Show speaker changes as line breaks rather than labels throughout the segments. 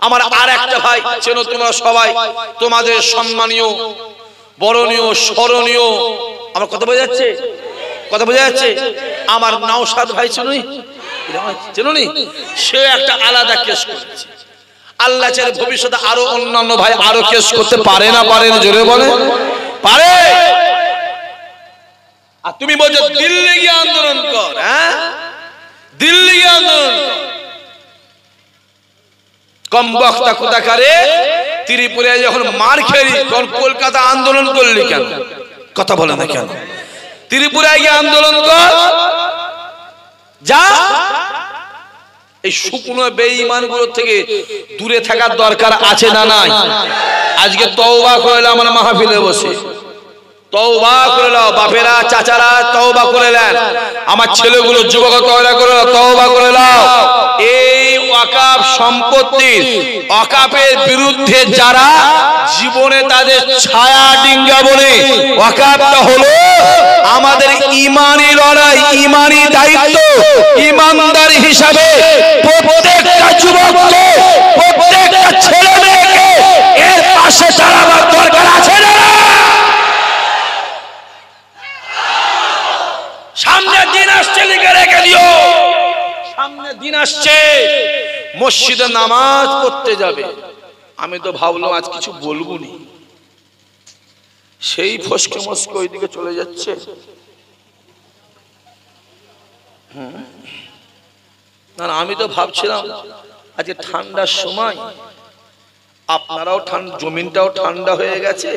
আমার আর একটা ভাই চেনো তোমরা সবাই, তোমাদের সম্মানীয়, বরণীয়, স্মরণীয়, আমার কথা বোঝা যাচ্ছে? কথা বোঝা যাচ্ছে? আমার নওশাদ ভাই চেনোনি? সে একটা আলাদা কেস করেছে। আল্লাহ চাইলে ভবিষ্যতে আরো অন্যান্য ভাই আরো কেস করতে পারে না পারে না? জোরে বলে পারে। আর তুমি বলছো দিল্লি গিয়ে আন্দোলন কর, হ্যাঁ দিল্লি গিয়ে আন্দোলন কর। কম বক্তা কোথাকারে, ত্রিপুরায় যখন মার খেলি তখন কলকাতা আন্দোলন করলি কেন? কথা বলে না কেন? ত্রিপুরায় গিয়ে আন্দোলন কর যা। এই শুকনো বেঈমানগুলো থেকে দূরে থাকার দরকার আছে না নাই? আজকে তওবা করে নাও, আমরা মাহফিলে বসে তওবা করে নাও, বাপেরা চাচারা তওবা করে নেন, আমার ছেলেগুলো যুবক তওবা করে নাও, তওবা করে নাও। এই ওয়াকাফ সম্পত্তির ওয়াকাফের বিরুদ্ধে যারা জীবনে তাদের ছায়া ডিঙ্গা বলে, ওয়াকাফটা হলো আমাদের ঈমানি লড়াই, ঈমানি দায়িত্ব। ঈমানদার হিসাবে প্রত্যেকটা যুবককে, প্রত্যেকটা ছেলে মেয়েকে এর পাশে দাঁড়াবার দরকার আছে না? সামনে দিন আসছে, লিখে রেখে দিও, সামনে দিন আসছে মসজিদে নামাজ পড়তে যাবে। আমি তো ভাবলাম আজ কিছু বলবো নি, সেই ফসকে মস্কে ওইদিকে চলে যাচ্ছে। না আমি তো ভাবছিলাম আজকে ঠান্ডার সময় আপনারাও ঠান্ডা, জমিনটাও ঠান্ডা হয়ে গেছে,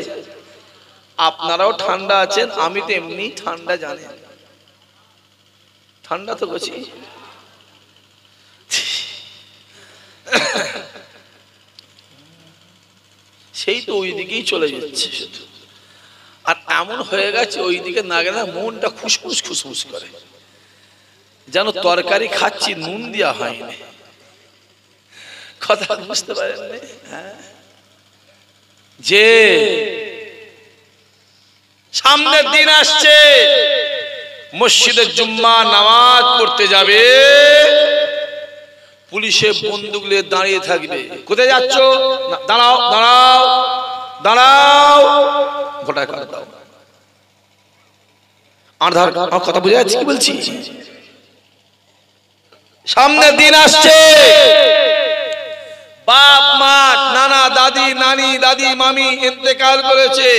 আপনারাও ঠান্ডা আছেন, আমি তো এমনি ঠান্ডা জানি, ঠান্ডা তো গেছি। সেই তো ওই দিকেই চলে যাচ্ছে শুধু। আর এমন হয়ে গেছে ওইদিকে না গেলে মনটা খুশখুশ খুশখুশ করে, যেন তরকারি খাচ্ছি নুন দেওয়া হয়নি। কথা বুঝতে পারেন? যে সামনের দিন আসছে, মসজিদের জুম্মা নামাজ পড়তে যাবে, পুলিশে বন্দুক নিয়ে দাঁড়িয়ে থাকবে। কোথায় যাচ্ছ? দাঁড়াও দাঁড়াও দাঁড়াও, ভোটার কার্ড দাও, আধার কার্ড। আমার কথা বুঝে যাচ্ছে কি বলছি? সামনে দিন আসছে, বাপ মা, নানা দাদি, নানি দাদি, মামি ইন্তেকাল করেছে,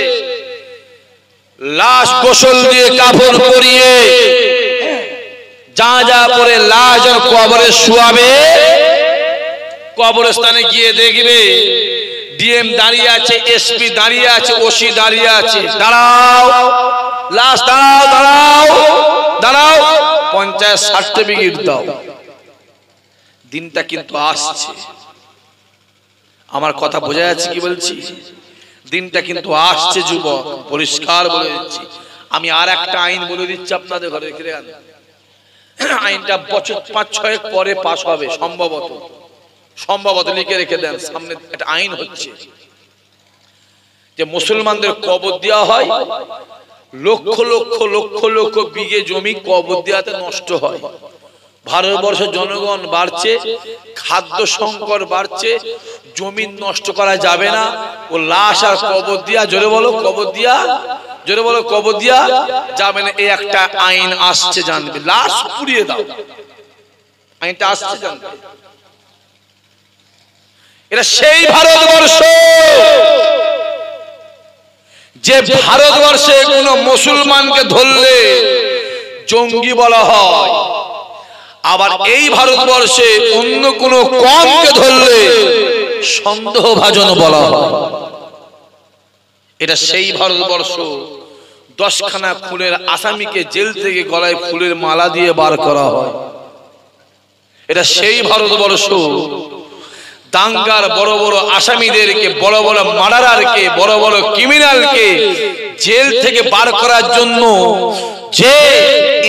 লাশ গোসল দিয়ে কাফন পরিয়ে যা যা পরে লাশ আর কবরে শুয়াবে, কবরস্থানে গিয়ে দেখবে ডিএম দাঁড়িয়ে আছে, এসপি দাঁড়িয়ে আছে, ওসি দাঁড়িয়ে আছে। দাঁড়াও লাশ, দাঁড়াও দাঁড়াও দাঁড়াও, পঞ্চায়েত সার্টিফিকেট দাও। দিনটা কিন্তু আসছে, আমার কথা বোঝা যাচ্ছে কি বলছি? দিনটা কিন্তু আসছে যুবক, পরিষ্কার বলে দিচ্ছি। আমি আর একটা আইন বলে দিচ্ছি আপনাদের ঘরে রেখে দেন, আইনটা বছর 5-6 পরে পাস হবে সম্ভবত, সম্ভবত লিখে রেখে দেন। সামনে একটা আইন হচ্ছে যে মুসলমানদের কবর দেওয়া হয়, লক্ষ লক্ষ লক্ষ লক্ষ বিঘে জমি কবর দেওয়াতে নষ্ট হয়। ভারতবর্ষের জনগণ বাড়ছে, খাদ্য সংকট বাড়ছে, জমি নষ্ট করা যাবে না, ও লাশ আর কবর দিয়া, জোরে বলো কবর দিয়া, জোরে বলো কবর দিয়া যাবে না। এই একটা আইন আসছে জানবে, লাশ পুড়িয়ে দাও, আইনটা আসছে জানবে। এটা সেই ভারতবর্ষ যে ভারতবর্ষে কোন মুসলমানকে ধরলে জঙ্গি বলা হয়, আবার এই ভারতবর্ষে অন্য কোন কমকে ধরলে সন্দেহভাজন বলা হয়। এটা সেই ভারতবর্ষ 10খানা খুনের আসামিকে জেল থেকে গলায় ফুলের মালা দিয়ে বার করা হয়। এটা সেই ভারতবর্ষ দাঙ্গার বড় বড় আসামিদেরকে, বড় বড় মার্ডারারকে, বড় বড় ক্রিমিনালকে জেল থেকে বার করার জন্য যে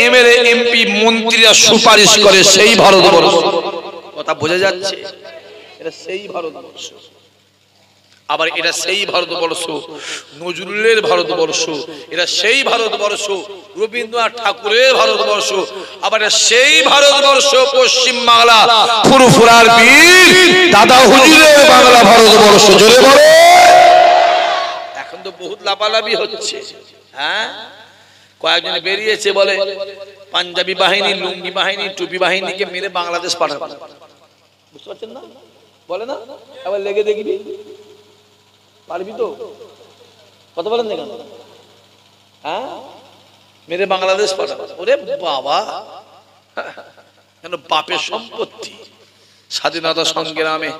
এমএলএ এমপি মন্ত্রীরা সুপারিশ করে, সেই ভারতবর্ষ। কথা বোঝা যাচ্ছে? এটা সেই ভারতবর্ষ। আবার এটা সেই ভারতবর্ষ নজরুলের ভারতবর্ষ, এটা সেই ভারতবর্ষ রবীন্দ্রনাথ ঠাকুরের ভারতবর্ষ, আবার সেই ভারতবর্ষ পশ্চিম বাংলা ফুরফুরার বীর দাদা হুজুরের বাংলা ভারতবর্ষ। জোরে বলো। এখন তো বহুত লাপালাপি হচ্ছে, হ্যাঁ কয়েকজন বেরিয়েছে বলে পাঞ্জাবি বাহিনী, লুঙ্গি বাহিনী, টুপি বাহিনীকে মেরে বাংলাদেশ পাঠাবো, বুঝতে পারছেন না? বলে না আবার লেগে দেখবি, পারবি তো? কত বলেন দেখেন, হ্যাঁ মেরে বাংলাদেশ পাঠাবো। ওরে বাবা, কেন বাপের সম্পত্তি। স্বাধীনতা সংগ্রামে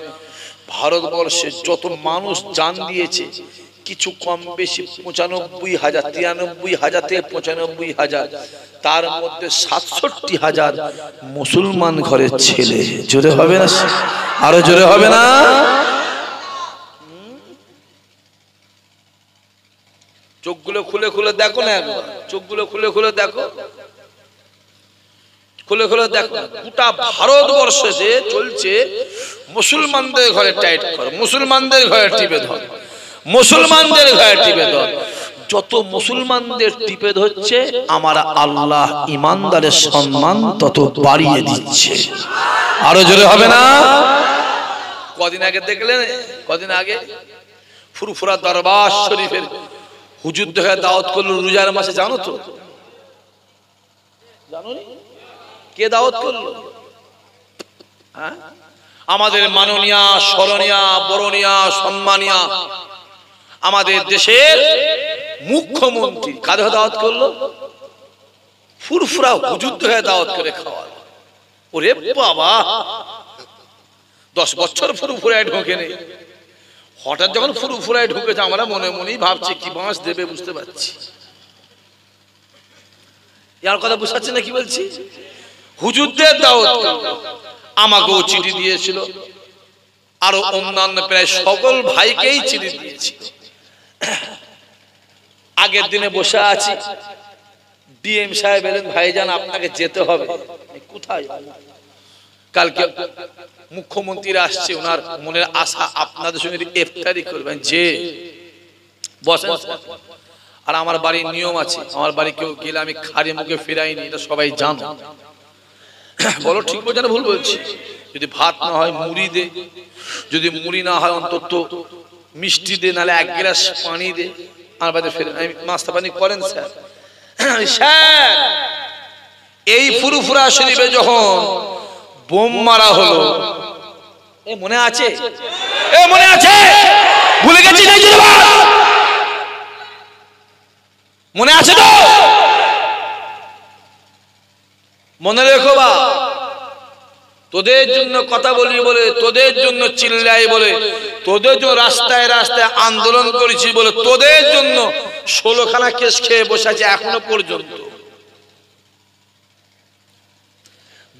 ভারতবর্ষে যত মানুষ জান দিয়েছে কিছু কম বেশি ৯৫,০০০, ৯৩,০০০ থেকে ৯৫,০০০, তার মধ্যে ৬৭,০০০ মুসলমান ঘরের ছেলে। জোরে হবে না? আরো জোরে হবে না? চোখগুলো খুলে খুলে দেখো না, একবার চোখগুলো খুলে খুলে দেখো, খুলে খুলে দেখো। গোটা ভারতবর্ষে যে চলছে মুসলমানদের ঘরে টাইট কর, মুসলমানদের ঘরে টিপে ধর, মুসলমানদের ঘরে টিপে ধর। যত মুসলমানদের টিপে ধরছে আমার আল্লাহ ইমানদারের সম্মান তত বাড়িয়ে দিচ্ছে। আরো জোরে হবে না? কদিন আগে দেখলেন, কদিন আগে ফুরফুরা দরবার শরীফের হুজুর দেখে দাওয়াত করলো রোজার মাসে, জানো তো? জানো কে দাওয়াত করলো? হ্যাঁ আমাদের মাননীয়া, স্মরণীয়া, বরণীয়া, সম্মানীয়া আমাদের দেশের মুখ্যমন্ত্রী কাদের দাওয়াত করলো? ফুরফুরা হুজুর দেখে দাওয়াত করে খাওয়ালো। ওরে বাবা, 10 বছর ফুরফুরায় ঢোকে নেই, হঠাৎ যখন ফুরফুরায় ঢুকেছে আমরা মনে মনেই ভাবছি কি বাঁশ দেবে, বুঝতে পারছি। ইয়ার কথা বুঝতে পারছি না কি বলছি? হুজুরদের দাওয়াত আমাকেও চিঠি দিয়েছিল, আরো অন্যান্য প্রায় সকল ভাইকেই চিঠি দিয়েছিল। আগের দিনে বসে আছি, ডিএম সাহেব এলেন, ভাইজান আপনাকে যেতে হবে। কোথায়? কালকে মুখ্যমন্ত্রীরা আসছে, ওনার মনের আশা আপনাদের সঙ্গে ইফতারি করবেন, যে বসেন। আর আমার বাড়ির নিয়ম আছে, আমার বাড়ি কেউ গেলে আমি খালি মুখে ফেরাইনি, এটা সবাই জানো। বলো ঠিক বলছি না ভুল বলছি? যদি ভাত না হয় মুড়ি দে, যদি মুড়ি না হয় অন্তত মিষ্টি দে, নাহলে 1 গ্লাস পানি দে। আমার বাড়িতে ফেরেন, আমি নাস্তা পানি করেন স্যার। স্যার এই ফুরফুরা শরীফে যখন বোম মারা হলো, এ মনে আছে? এ মনে আছে? ভুলে গেছি না? মনে আছে তো? মনে রেখো বা, তোদের জন্য কথা বলি বলে, তোদের জন্য চিল্লাই বলে, তোদের জন্য রাস্তায় রাস্তায় আন্দোলন করেছি বলে, তোদের জন্য 16খানা কেস খেয়ে বসে আছে এখনো পর্যন্ত।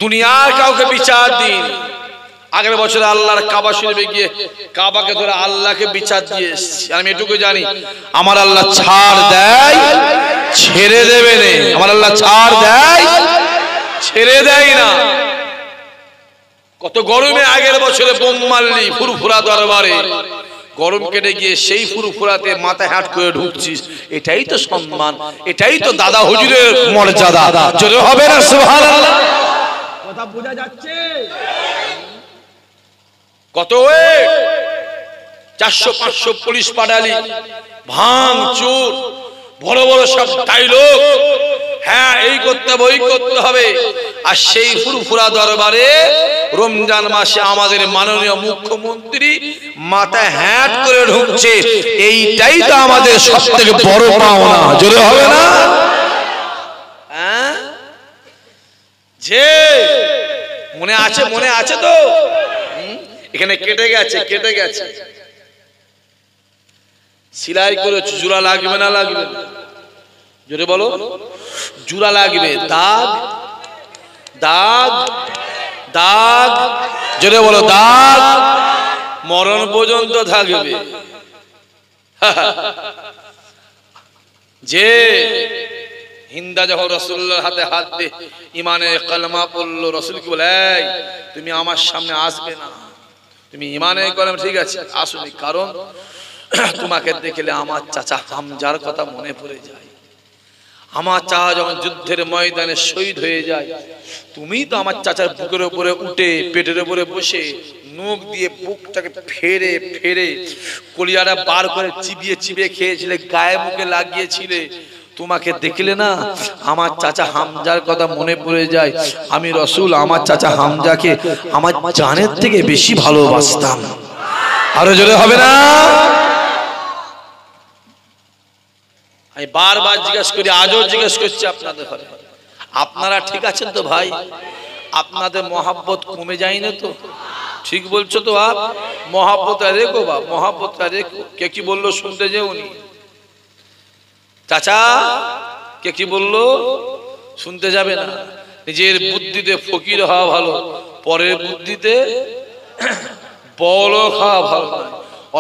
দুনিয়ার কাউকে বিচার দিন। আগের বছর আল্লাহর কাবা শরীফে গিয়ে কাবাকে ধরে আল্লাহকে বিচার দিয়ে এসেছি। আমি এটুকু জানি, আমার আল্লাহ ছাড় দেয়, ছেড়ে দেবে না। আমার আল্লাহ ছাড় দেয়, ছেড়ে দেয় না। কত গরমে আগের বছরে বোম মারলি ফুরফুরা দরবারে, গরম কেটে গিয়ে সেই ফুরফুরাতে মাথা হাট করে ঢুকছিস, এটাই তো সম্মান, এটাই তো দাদা হুজুরের মর্যাদা। জোরে হবে না সুবহানাল্লাহ? কথা বোঝা যাচ্ছে? কত 400-500 পুলিশ পাঠালি, ভাঙ চুর, বড় বড় সব ডায়লগ, হ্যাঁ এই করতে হবে, ওই করতে হবে। আর সেই ফুরফুরা দরবারে রমজান মাসে আমাদের মাননীয় মুখ্যমন্ত্রী মাথায় হ্যাট করে ঢুকছে, এইটাই তো আমাদের সবথেকে বড় পাওনা। জোরে হবে না? হ্যাঁ যে মনে আছে, মনে আছে তো? এখানে কেটে গেছে, কেটে গেছে, সিলাই করেছে, জোড়া লাগবে না লাগবে? জোরে বলো। জোড়া লাগবে, দাগ দাগ দাগ, জোরে বলো, দাগ মরণ পর্যন্ত থাকবে। যে হিন্দা যখন রাসূলুল্লাহর হাতে হাত দিয়ে ইমানের কালেমা পড়লো, রাসূল কি বলে, তুমি আমার সামনে আসবে না, তুমি ইমানের কালেমা, ঠিক আছে আসুনি, কারণ তোমাকে দেখলে আমার চাচা হামজার কথা মনে পড়ে যায়। আমার চাচা যখন যুদ্ধের ময়দানে শহীদ হয়ে যায়, তুমি তো আমার চাচার বুকের উপরে উঠে পেটের উপরে বসে নখ দিয়ে বুকটাকে ফেরে ফেরে কলিয়াটা বার করে চিবিয়ে চিবিয়ে খেয়েছিলে, গায়ে মুখে লাগিয়েছিলে। তোমাকে দেখলে না আমার চাচা হামজার কথা মনে পড়ে যায়। আমি রসুল আমার চাচা হামজাকে আমার জানের থেকে বেশি ভালোবাসতাম। আরো জোরে হবে না? আমি বারবার জিজ্ঞেস করি, আজও জিজ্ঞেস করছি আপনাদের ঘরে, আপনারা ঠিক আছেন তো ভাই? আপনাদের মহাব্বত কমে যায় না তো? ঠিক বলছো তো? আপ মহাব্বতটা রেখো বাপ, মহাব্বতটা রেখো। কে কি বললো শুনতে যে উনি চাচা কে কি বললো শুনতে যাবে না। নিজের বুদ্ধিতে ফকির হওয়া ভালো, পরের বুদ্ধিতে বড় খাওয়া ভালো।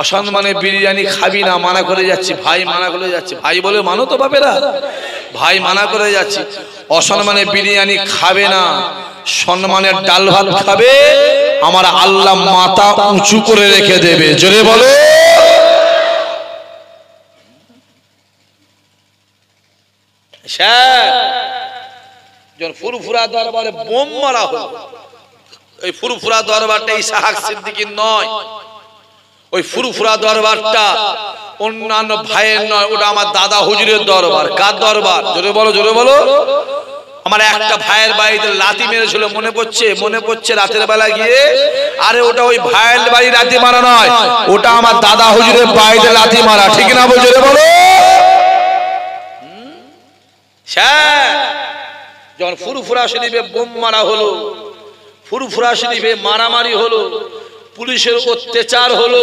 অসম্মানে বিরিয়ানি খাবি না, মানা করে যাচ্ছি ভাই, মানা করে যাচ্ছি ভাই বলে মানো তো বাপেরা, ভাই মানা করে যাচ্ছি। অসম্মানে বিরিয়ানি খাবে না, সম্মানের ডাল ভাত খাবে, আমার আল্লাহ মাথা উঁচু করে রেখে দেবে। জোরে বলো। যখন ফুরফুরা দরবারে বোম মারা হলো, ওই ফুরফুরা দরবারটা ইসহাক সিদ্দিকীর নয়, ওই ফুরফুরা দরবারটা অন্যান্য ভাইয়ের নয়, ওটা আমার দাদা হুজুরের দরবার। কার দরবার? জোরে বলো, জোরে বলো। আমার একটা ভাইয়ের বাড়িতে লাথি মেরেছিল, মনে পড়ছে? মনে পড়ছে রাতের বেলা গিয়ে? আরে ওটা ওই ভাইয়ের বাড়ি লাথি মারা নয়, ওটা আমার দাদা হুজুরের বাড়িতে লাথি মারা। ঠিক না বল? জোরে বলো। যখন ফুরফুরা শরীফে বোম মারা হলো, ফুরফুরা শরীফে মারামারি হলো, পুলিশের অত্যাচার হলো,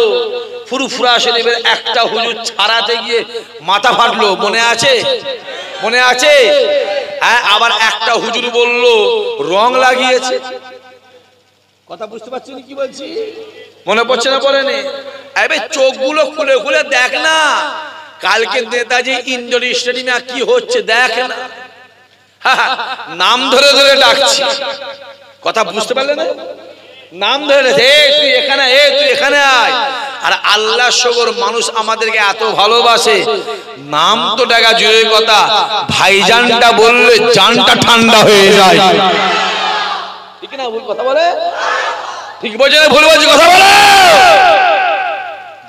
ফুরফুরা শরীফের একটা হুজুর ছাড়াতে গিয়ে মাথা ফাটলো, মনে আছে? মনে আছে? হ্যাঁ, আবার একটা হুজুর বলল রং লাগিয়েছে। কথা বুঝতে পারছেন কি বলছি? মনে পড়ছে না? পড়ে নে। আরে চোখগুলো খুলে খুলে দেখ না, কালকে নেতাজি ইন্ডোর স্টেডিয়ামে কি হচ্ছে দেখ না। নাম ধরে ধরে ডাকছি, কথা বুঝতে পারলে না? নাম ধরে তুই এখানে, তুই এখানে আয়। আর আল্লাহ শকর মানুষ আমাদেরকে এত ভালোবাসে, নাম তো ডাকা জোরের কথা, ভাইজানটা বললে জানটা ঠান্ডা হয়ে যায়। ঠিক না? ভুল কথা বলে? ঠিক বলছে না? ভুল বলছে? কথা বলে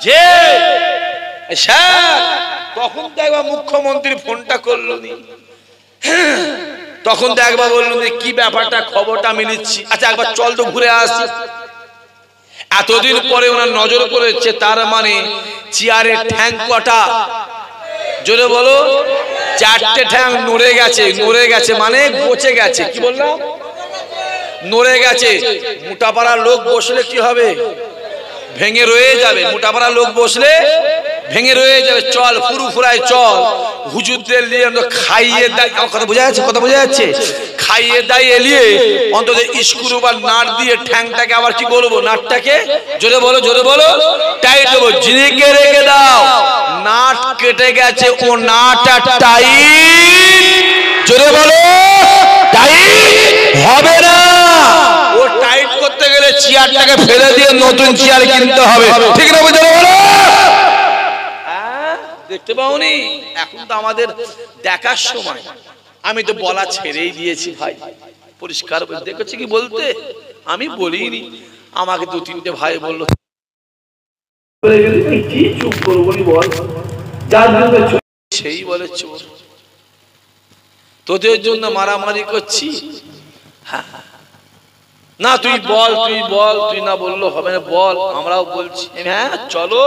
যে তখন তো একবার মুখ্যমন্ত্রী ফোনটা করলো নি, তখন তো একবার বললো যে কি ব্যাপারটা, খবরটা আমি নিচ্ছি। আচ্ছা একবার চল তো ঘুরে আসি। এতদিন পরে ওনার নজর করেছে, তার মানে চেয়ারের ঠ্যাং কটা? জোরে বলো। চারটে ঠ্যাং নড়ে গেছে। নড়ে গেছে মানে গচে গেছে। কি বললাম? নড়ে গেছে। মোটাপাড়ার লোক বসলে কি হবে? ভেঙে রয়ে যাবে। মোটাপাড়ার লোক বসলে ভেঙে রয়ে যাবে। চল ফুরফুরায় চল, হুজুরদের নিয়ে খাইয়ে দেয়। আমার কথা বোঝা যাচ্ছে? কথা বোঝা যাচ্ছে? খাইয়ে দেয় এলিয়ে অন্তত স্ক্রু বা নাট দিয়ে ঠ্যাংটাকে আবার কি করবো? নাটটাকে জোরে বলো, জোরে বলো, টাইট দেবো। জিনিকে রেখে দাও, নাট কেটে গেছে, ও নাট টাইট, জোরে বলো, টাইট হবে না। ও টাইট করতে গেলে চেয়ারটাকে ফেলে দিয়ে নতুন চেয়ার কিনতে হবে। ঠিক না? জোরে বলো। দেখতে পাওনি? এখন তো আমাদের দেখার সময়। আমি তো বলা ছেড়েই দিয়েছি ভাই, পরিষ্কার দেখেছি কি বলতে আমি বলিনি। আমাকে দু তিনটে ভাই বললো কি চুপ করবো বল, সেই বলে চোর, তোদের জন্য মারামারি করছি। হ্যাঁ না তুই বল, তুই বল, তুই না বললো হবে না, বল। আমরাও বলছি হ্যাঁ চলো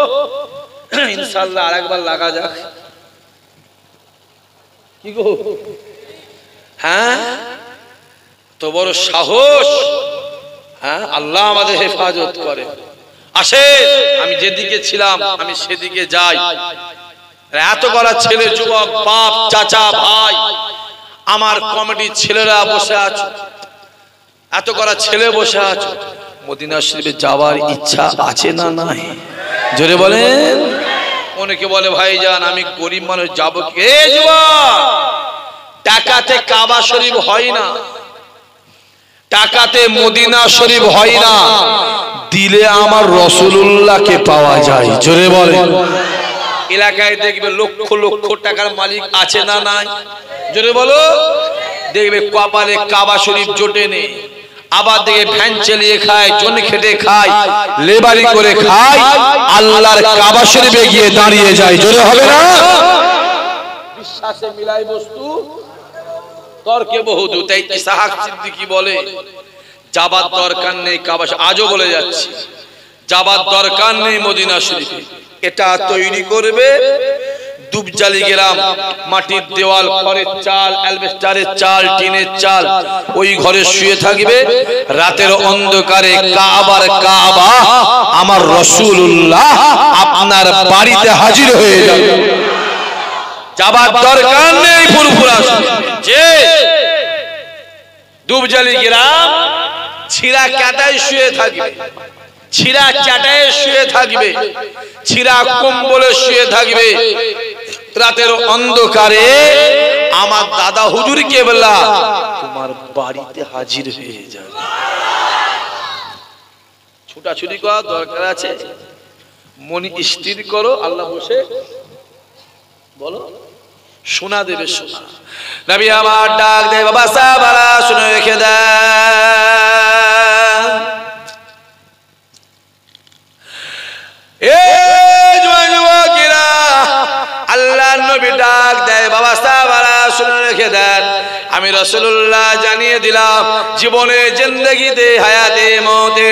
ইনশাল্লাহ আরেকবার লাগা যাক। কি গো? হ্যাঁ তো বড় সাহস। হ্যাঁ আল্লাহ আমাদের হেফাজত করে। আসে, আমি যেদিকে ছিলাম আমি সেদিকে যাই। এত করা ছেলে, যুবক, বাপ, চাচা, ভাই, আমার কমিটির ছেলেরা বসে আছো, এত করা ছেলে বসে আছো, মদিনা শরীফে যাওয়ার ইচ্ছা আছে না নাই? জোরে বলেন। অনেকে বলে ভাইজান আমি গরিব মানুষ যাবো কে? টাকাতে কাবা শরীফ হয় না, টাকাতে মদিনা শরীফ হয় না, দিলে আমার রাসূলুল্লাহকে পাওয়া যায়। জোরে বলেন। এলাকায় দেখবে লক্ষ লক্ষ টাকার মালিক আছে না নাই? জোরে বলো। দেখবে কপালে কাবা শরীফ জোটে নেই, আবার দেখে ভ্যান চালিয়ে খায়, জন খেটে খায়, লেবারি করে খায়, আল্লাহর কাবা শরীফে গিয়ে দাঁড়িয়ে যায়। জোরে হবে না? বিশ্বাসে মিলাই বস্তু, তর্কে বহুদূর। তাই ইসহাক সিদ্দিকী বলে যাবার দরকার নেই কাবা, আজও বলে যাচ্ছি যাবার দরকার নেই মদিনা শরীফে। এটা তৈরি করবে দুবজালি গ্রাম, মাটির দেওয়াল, খড়ের চাল, অ্যালবেস্টারের চাল, টিনের চাল, ওই ঘরে শুয়ে থাকবে। রাতের অন্ধকারে কাবার কাবা আমার রাসূলুল্লাহ আপনার বাড়িতে হাজির হয়ে যাবে। যাবার দরকার নেই ফুরফুরা যে দুবজালি গ্রাম ছিঁড়া কাটায় শুয়ে থাকবে, ছিঁড়া চাটায় শুয়ে থাকবে, ছিঁড়া কম্বলে শুয়ে থাকবে। রাতের অন্ধকারে আমার দাদা হুজুর কেবলা তোমার বাড়িতে হাজির হয়ে যাবে। ছুটাছুটি করার দরকার আছে? মনি স্থির করো, আল্লাহ বসে বলো শোনা দেবে। শোনা নবী আমার ডাক দেয়, বাবা সাহাবারা শুনে রেখে দেন, আল্লাহ নবী ডাক দেয়, বাবা সাহাবারা শুনে রেখে দেন, আমি রাসূলুল্লাহ জানিয়ে দিলাম জীবনে জিন্দেগিতে হায়াতে মওতে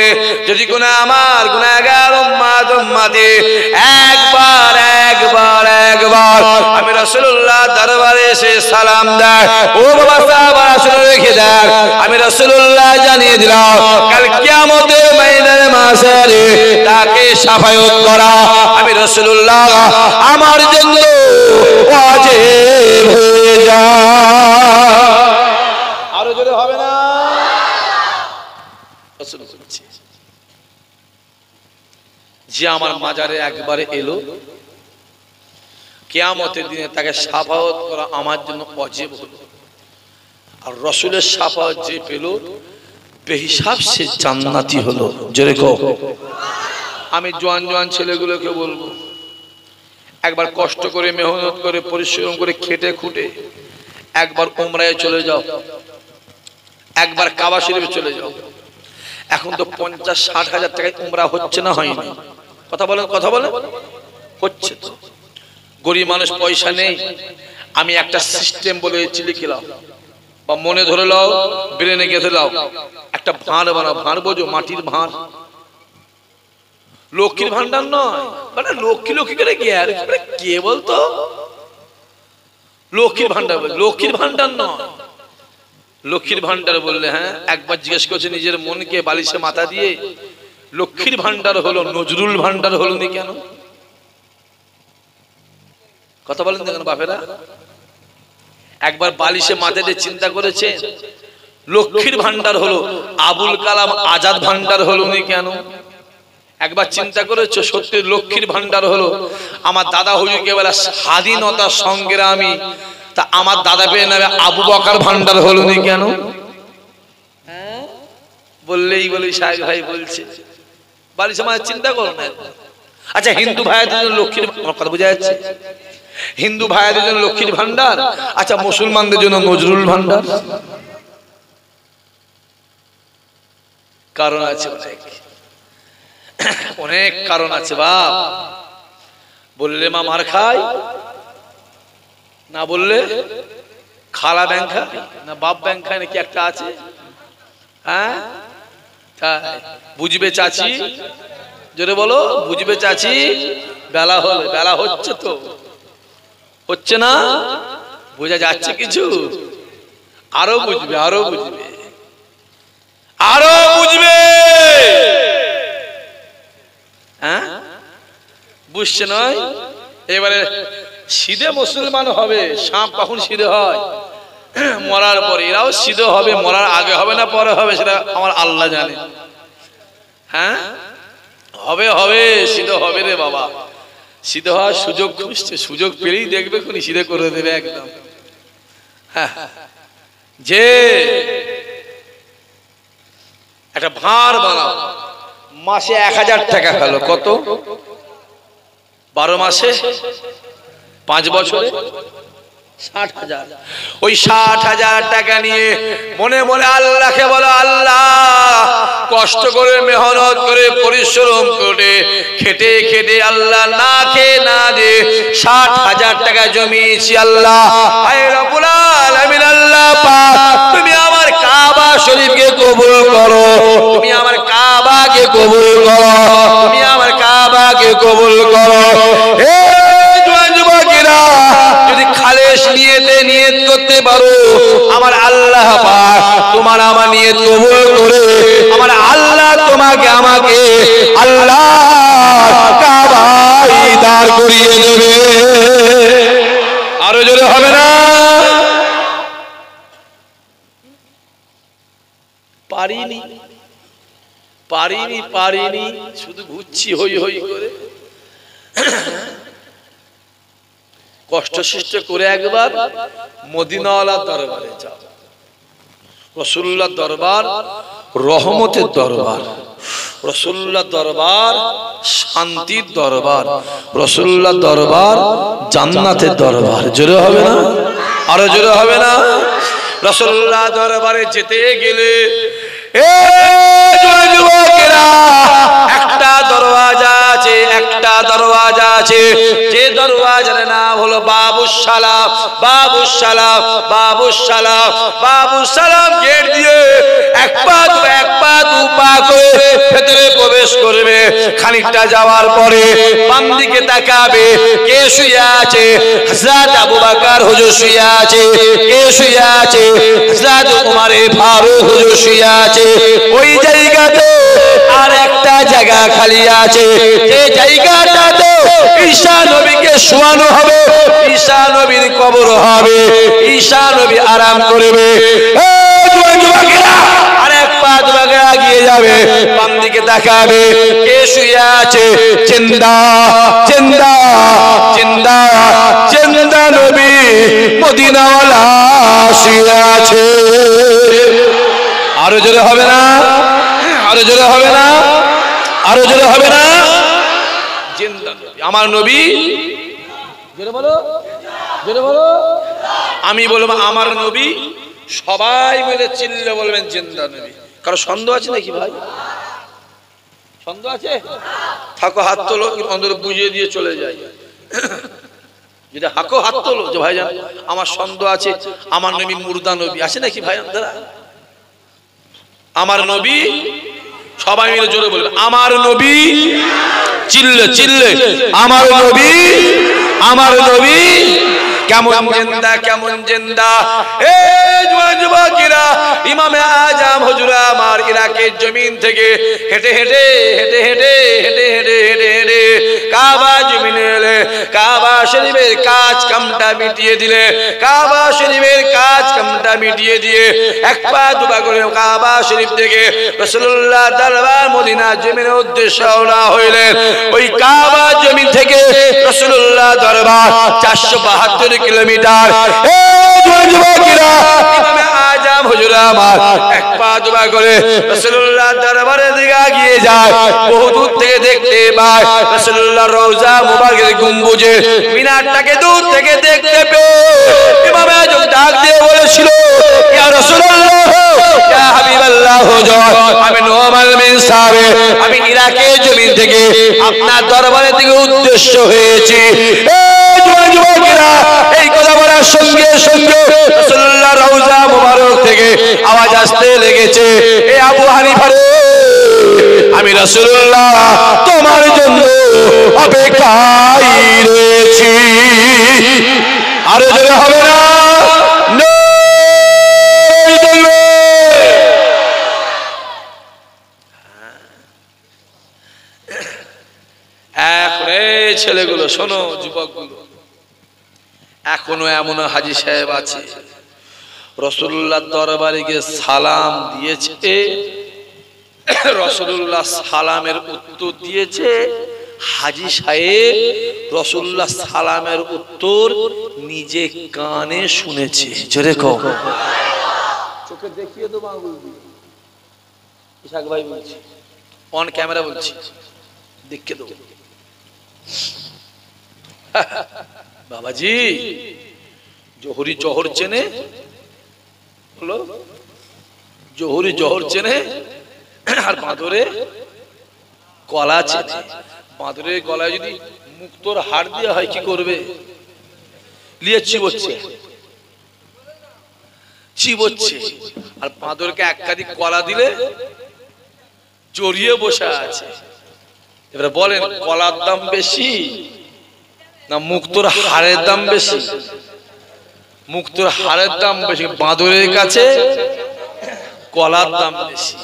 যদি কোনো আমার গুনাহগার উম্মত উম্মতি একবার আমি রাসূলুল্লাহ দরবারে এসে সালাম দেয়, ও বাবা সাহাবারা শুনে রেখে দেন, আমি রাসূলুল্লাহ জানিয়ে দিলাম কাল কিয়ামতের ময়দানে মাশারে তাকে শাফায়াত করা আমি রাসূলুল্লাহ আমার জন্য ওয়াজিব হয়ে যায়। আরো জোরে হবে না? যে আমার মাজারে একবারে এলো, কিয়ামতের দিনে তাকে শাফায়াত করা আমার জন্য ওয়াজিব হলো। আর রাসূলের শাফায়াত যে পেল বেহিসাব সে জান্নাতি হলো। জোরে কও। আমি জোয়ান জোয়ান ছেলেগুলোকে বলবো, একবার কষ্ট করে মেহনত করে পরিশ্রম করে খেটে খুঁটে একবার উমরায় চলে যাও, একবার কাবা শরীফে চলে যাও। এখন তো 50-60 হাজার টাকায় উমরা হচ্ছে না, হয়নি? কথা বলেন, কথা বলেন। হচ্ছে তো। গরিব মানুষ পয়সা নেই, আমি একটা সিস্টেম বলে লিখিলাম বা মনে ধরে লাও, ব্রেনে গেঁথে লাও, একটা ভাঁড় বানাও। ভাঁড় বোঝো? মাটির ভাঁড়, লক্ষ্মীর ভান্ডার নয়। মানে লক্ষ্মী লক্ষ্মী করে কে বলতো? লক্ষ্মীর ভান্ডার, লক্ষ্মীর ভান্ডার নয়, লক্ষ্মীর ভান্ডার বললে হ্যাঁ একবার জিজ্ঞেস করছে নিজের মনকে বালিশে মাথা দিয়ে, লক্ষ্মীর ভান্ডার হলো নজরুল ভান্ডার হলো নি কেন? কথা বলেন দেখেন বাপেরা, একবার বালিশে মাথা দিয়ে চিন্তা করেছে লক্ষ্মীর ভান্ডার হলো আবুল কালাম আজাদ ভান্ডার হলো নি কেন? একবার চিন্তা করেছো সত্যি লক্ষ্মীর ভান্ডার হলো আমার দাদা হুজুরকে বলা স্বাধীনতা সংগ্রামী, তা আমার দাদা পেয়ে নেবে আবু বকর ভান্ডার হলো নি কেন? বললেই বলি সাহেব ভাই বলছে বালিশে মাথা চিন্তা করো না। আচ্ছা হিন্দু ভাইদের জন্য লক্ষ্মীর, কথা বোঝা যাচ্ছে? হিন্দু ভাইদের জন্য লক্ষ্মীর ভান্ডার, আচ্ছা মুসলমানদের জন্য নজরুল ভান্ডার। কারণ আছে অনেক, অনেক কারণ আছে বাপ। বললে মা মার খায়, না বললে খালা ব্যাংক খায়, না বাপ ব্যাংক খায়, নাকি একটা আছে? হ্যাঁ বুঝবে চাচি, জোরে বলো বুঝবে চাচি। বেলা হল, বেলা হচ্ছে তো, হচ্ছে না? বোঝা যাচ্ছে কিছু? আরো বুঝবে, আরো বুঝবে, আরো বুঝবে। হ্যাঁ বুঝছে নয়? এবারে সিধে মুসলমান হবে। সাপ কখন সিধে হয়? মরার পরে। এরাও সিধে হবে, মরার আগে হবে না পরে হবে সেটা আমার আল্লাহ জানে। হ্যাঁ হবে, হবে, সিধে হবে রে বাবা। সিধে হওয়ার সুযোগ খুঁজছে, সুযোগ পেলেই দেখবে কোন সিধে করে দেবে একদম। হ্যাঁ যে একটা ভাঁড় বানাও, মাসে 1000 টাকা খেলো, কত? 12 মাসে 5 বছরে 60,000। ওই 60,000 টাকা নিয়ে মনে মনে আল্লাহকে বলো, আল্লাহ কষ্ট করে মেহনত করে পরিশ্রম করে খেটে খেটে আল্লাহ না খেয়ে না দে 60,000 টাকা জমিয়েছি আল্লাহ। আয় রব্বুল আলামিন, আল্লাহ পাক তুমি আমার কাবা শরীফকে কবুল করো, তুমি আমার কাবাকে কবুল করো, তুমি আমার কাবাকে কবুল করো। হে যুবকেরা, যদি খালেস নিয়তে নিয়ত করতে পারো, আমার আল্লাহ পাক তোমার আমার নিয়ত কবুল করে আমার আল্লাহ তোমাকে আমাকে আল্লাহ কাবায় দাঁড় করিয়ে দেবে। আরো জোরে হবে না? পারিনি পারিনি পারিনি, শুধু ঘুরছি হই হই করে। কষ্ট সৃষ্ট করে একবার মদিনাওয়ালার দরবারে যাও। রাসূলুল্লাহর দরবার রহমতের দরবার, রাসূলুল্লাহর দরবার শান্তির দরবার, রাসূলুল্লাহর দরবার জান্নাতের দরবার। জোরে হবে না? আরো জোরে হবে না? রাসূলুল্লাহর দরবারে যেতে গেলে একটা দরওয়াজা আছে, একটা দরওয়াজা আছে, যে দরওয়াজার নাম হলো বাবুস সালাম। বাবুস সালাম, বাবুস সালাম, বাবুস সালাম গেট দিয়ে এক পা দু পা করে ভেতরে প্রবেশ করবে। খানিকটা যাওয়ার পরে বাম দিকে তাকাবে, কে শুয়ে আছে? হযরত আবু বকর হুজুর শুয়ে আছে। কে শুয়ে আছে? হযরত উমর ফারুক হুজুর শুয়ে আছে। ওই জায়গাতে আর একটা জায়গা খালি আছে, যে জায়গাটাতে ঈসা নবীকে শোয়ানো হবে, ঈসা নবীর কবর হবে, ঈসা নবী আরাম করবে। আর এক পা দুবাগে এগিয়ে যাবে, বাম দিকে তাকাবে, কে শুয়ে আছে? জিন্দা জিন্দা জিন্দা জিন্দা নবী মদিনাওয়ালা শুয়ে আছে। আরো জোরে হবে না? আরো জোরে হবে না? আরো জোরে হবে না? জিন্দা নবী, আমার নবী। জোরে বলো, জোরে বলো। আমি বলবো আমার নবী, সবাই মিলে চিল্লে বলবেন জিন্দা নবী। কারো সন্দেহ আছে নাকি ভাই? সন্দেহ আছে? থাকো হাত তোলো, অন্তর বুঝিয়ে দিয়ে চলে যায়। যেটা হাকো হাত তোলো যে ভাইজান আমার সন্দেহ আছে, আমার নবী মুর্দা নবী আছে নাকি ভাই? আমার নবী, সবাই মিলে জোরে বলবে আমার নবী। চিল্লে চিল্লে আমার নবী, আমার নবী। কেমন জিন্দা, কেমন জিন্দা। এ যুবকেরা, ইমামে আজম হুজুর আমার ইরাকের জমিন থেকে হেঁটে হেঁটে হেঁটে হেঁটে হেঁটে হেঁটে হেঁটে হেঁটে কাবা জমিনে এলে, কাবা শরীফের কাজ কামটা মিটিয়ে দিলে, কাবা শরীফের কাজ কামটা মিটিয়ে দিয়ে এক পা দুপা করে কাবা শরীফ থেকে রাসূলুল্লাহ দরবার মদিনা জমিনের উদ্দেশ্যে রওনা হইলেন। ওই কাবা জমিন থেকে রাসূলুল্লাহ দরবার 472 কিলোমিটার। যুবকেরা, ইমামে আজম হুজুর আমার এক পা দুপা করে রাসূলুল্লাহ দরবারের দিকে এগিয়ে যায়। বহু দূর থেকে দেখতে পায় রাসূলুল্লাহর রওজা মুবারকের গম্বুজে মিনারটাকে দূর থেকে দেখতে পেয়ে ইমামে আজম ডাক দিয়ে বলেছিল, ইয়া রাসূলুল্লাহ, ইয়া হাবিবাল্লাহ হুজুর, আমি নোমান বিন সাবিত, আমি ইরাকের জমিন থেকে আপনার দরবারের দিকে উদ্দেশ্য হয়েছি। যুবকেরা, এই কথা বলার সঙ্গে সঙ্গে রাসূলুল্লাহর রওজা মুবারক থেকে আওয়াজ আসতে লেগেছে, এ আবু হানিফা রে, আমি রাসূলুল্লাহ তোমার জন্য অপেক্ষায় রয়েছি। আরো জোরে হবে না? ছেলেগুলো শোনো, যুবকগুলো, এখনো এমন হাজী সাহেব আছে রাসূলুল্লাহর দরবারে গিয়ে সালাম দিয়েছে, রাসূলুল্লাহ সালামের উত্তর দিয়েছে, হাজী সাহেব রাসূলুল্লাহ সালামের উত্তর নিজে কানে শুনেছে। জোরে কও, চোখে দেখিয়ে দেবো আঙ্গুল দিয়ে। ইসাক ভাই বলছি, অন ক্যামেরা বলছি, দেখিয়ে দেবো। বাবাজি জোহরি জহর চেনে? বলো, জোহরি জহর চেনে? আর বাঁদরে কলা চেনে। বাঁদরের গলায় যদি মুক্তোর হাড় দেওয়া হয় কি করবে? লিয়ে চিবোচ্ছে চিবোচ্ছে। আর বাঁদরকে এক কাঁদি কলা দিলে জড়িয়ে বসে আছে। এবার বলেন কলার দাম বেশি না মুক্তোর হাড়ের দাম বেশি? মুক্তোর হাড়ের দাম বেশি, বাঁদরের কাছে কলার দাম বেশি।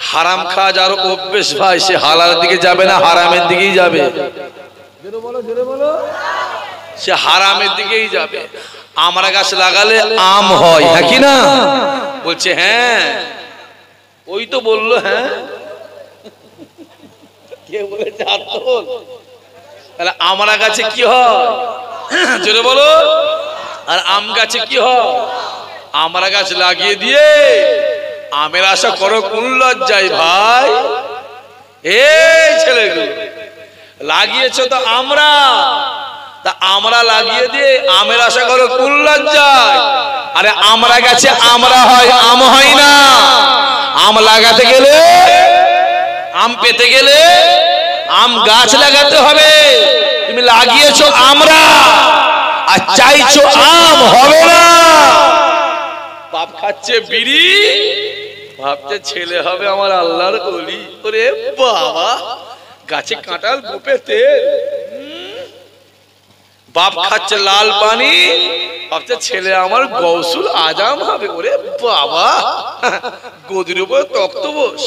হারাম খাওয়া যার অভ্যেস ভাই, সে হালাল দিকে যাবে না, হারামের দিকেই যাবে। সে হারামের দিকেই যাবে। আমরা গাছ লাগালে আম হয়, হ্যাঁ কি না? বলছে হ্যাঁ, ওই তো বললো। হ্যাঁ, কে বলেছে? তাহলে আমরা গাছে কি হয়? জোরে বলো। আর আম গাছে কি হয়? আমরা গাছ লাগিয়ে দিয়ে আমের আশা করো কোন লজ্জায় ভাই? এই ছেলেগুলো লাগিয়েছ তো আমরা, তা আমরা লাগিয়ে দিয়ে আমের আশা করো কোন লজ্জায়? আরে আমরা গাছে আমরা হয়, আম হয় না। আম লাগাতে গেলে, আম পেতে গেলে আম গাছ লাগাতে হবে। তুমি লাগিয়েছো আমরা আর চাইছো আম, হবে না। বাপ খাচ্ছে বিড়ি, ভাবছে ছেলে হবে আমার আল্লাহর ওলি। ওরে বাবা, গাছে কাঁঠাল গোপে তেল। বাপ খাচ্ছে লাল পানি, ভাবছে ছেলে আমার গৌসুল আজম হবে। ওরে বাবা, গদির উপর তক্ত বস,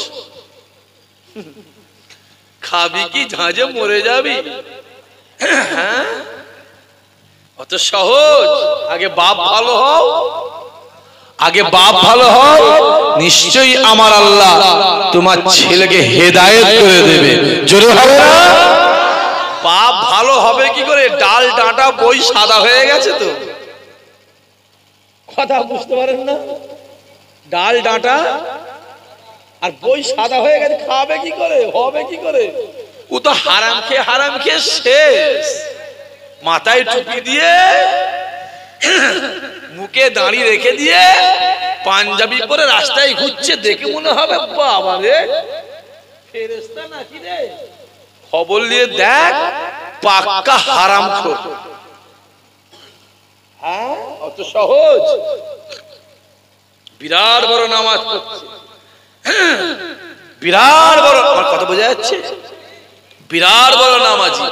খাবি কি ঝাঁঝে মরে যাবি। হ্যাঁ, অত সহজ? আগে বাপ ভালো হও, আগে বাপ ভালো হও, নিশ্চয়ই আমার আল্লাহ তোমার ছেলেকে হেদায়েত করে দেবে। জোরে হবে না? বাপ ভালো হবে কি করে? ডাল ডাঁটা বই সাদা হয়ে গেছে তো। কথা বুঝতে পারেন না? ডাল ডাঁটা আর বই সাদা হয়ে গেছে, খাবে কি করে? হবে কি করে? ও তো হারাম খেয়ে শেষ। মাথায় টুপি দিয়ে, মুখে দাঁড়ি রেখে দিয়ে, পাঞ্জাবি পরে রাস্তায় ঘুরছে, দেখে মনে হবে বাবা রে ফেরেশতা নাকি রে। খবর নিয়ে দেখ, পাক্কা হারামখোর। হ্যাঁ, অত সহজ? বিরাট বড় নামাজ পড়ছে, বিরাট বড়, আমার কথা বোঝা যাচ্ছে? বিরাট বড় নামাজি,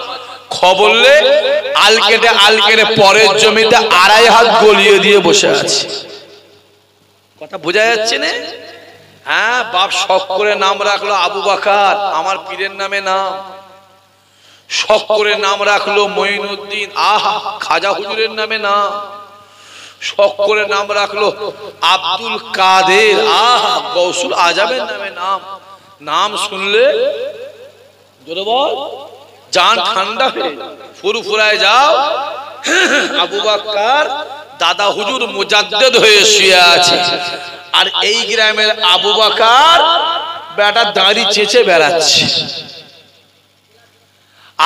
খবর লে আল কেটে পরের জমিতে 2.5 হাত গলিয়ে দিয়ে বসে আছে। কথা বোঝা যাচ্ছে না? হ্যাঁ, বাপ শখ করে নাম রাখলো আবু বকর, আমার পীরের নামে নাম। শখ করে নাম রাখলো মঈনুদ্দিন, আহা খাজা হুজুরের নামে নাম। শখ করে নাম রাখলো আব্দুল কাদের, আহা গৌসুল আজমের নামে নাম। নাম শুনলে জোরে বল, জান ঠান্ডা হয়ে ফুরফুরায় যাও। আবু বকর দাদা হুজুর মুজাদ্দেদ হয়ে শুয়ে আছে, আর এই গ্রামের আবু বকর বেটা দাড়ি চেঁচে বেড়াচ্ছে।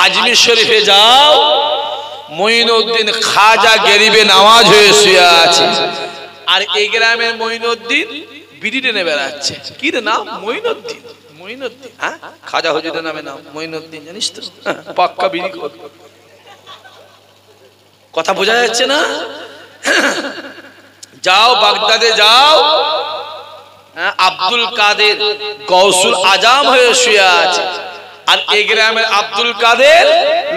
আজমির শরীফে যাও, মঈনুদ্দিন খাজা গরিবে নামাজ হয়ে শুয়ে আছে, আর এই গ্রামের মঈনুদ্দিন বিড়ি টেনে বেড়াচ্ছে। কি রে নাম? মঈনুদ্দিন। মঈনুদ্দিন, হ্যাঁ, খাজা হুজুরের নামে নাম মঈনুদ্দিন, জানিস তো? পাক্কা বিড়ি খোর। কথা বোঝা যাচ্ছে না? যাও বাগদাদে যাও, আব্দুল কাদের গৌসুল আজম হয়ে শুয়ে আছে, আর এই গ্রামের আব্দুল কাদের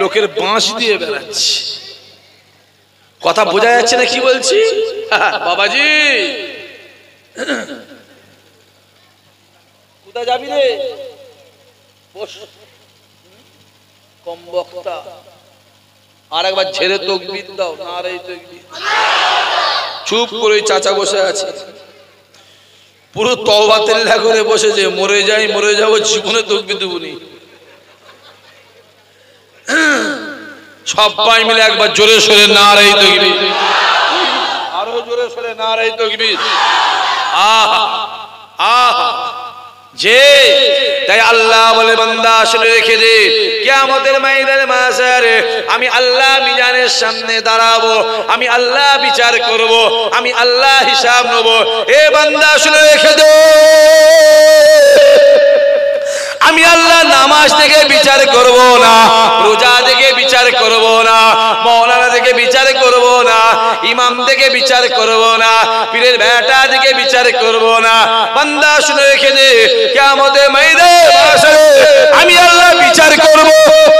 লোকের বাঁশ দিয়ে বেড়াচ্ছে। কথা বোঝা যাচ্ছে না কি বলছি? বাবাজি কোথায় যাবি রে? কম বক্তা, আর একবার ঝেড়ে তাকবীর দাও, নারে তাকবীর। চুপ করে চাচা বসে আছে, পুরো তওবা তেল্লা করে বসেছে, মরে যাই মরে যাবো, জীবনে তাকবীর দেবনি। সবাই মিলে একবার জোরে সোরে নারে তাকবীর, আরো জোরে সোরে নারে তাকবীর। আহা আহা, যে তাই আল্লাহ বলে বান্দা শুনে রেখে দে, কিয়ামতের ময়দানে মাশারে আমি আল্লাহ মিজানের সামনে দাঁড়াবো, আমি আল্লাহ বিচার করব, আমি আল্লাহ হিসাব নেব। এ বান্দা শুনে রেখে দে, আমি আল্লাহ নামাজ থেকে বিচার করব না, রোজা থেকে বিচার করব না, মাওলানা থেকে বিচার করব না, ইমাম থেকে বিচার করব না, পীরের বেটা থেকে বিচার করব না। বান্দা শুনে রেখে দে, কিয়ামতের ময়দানে আমি আল্লাহ বিচার করব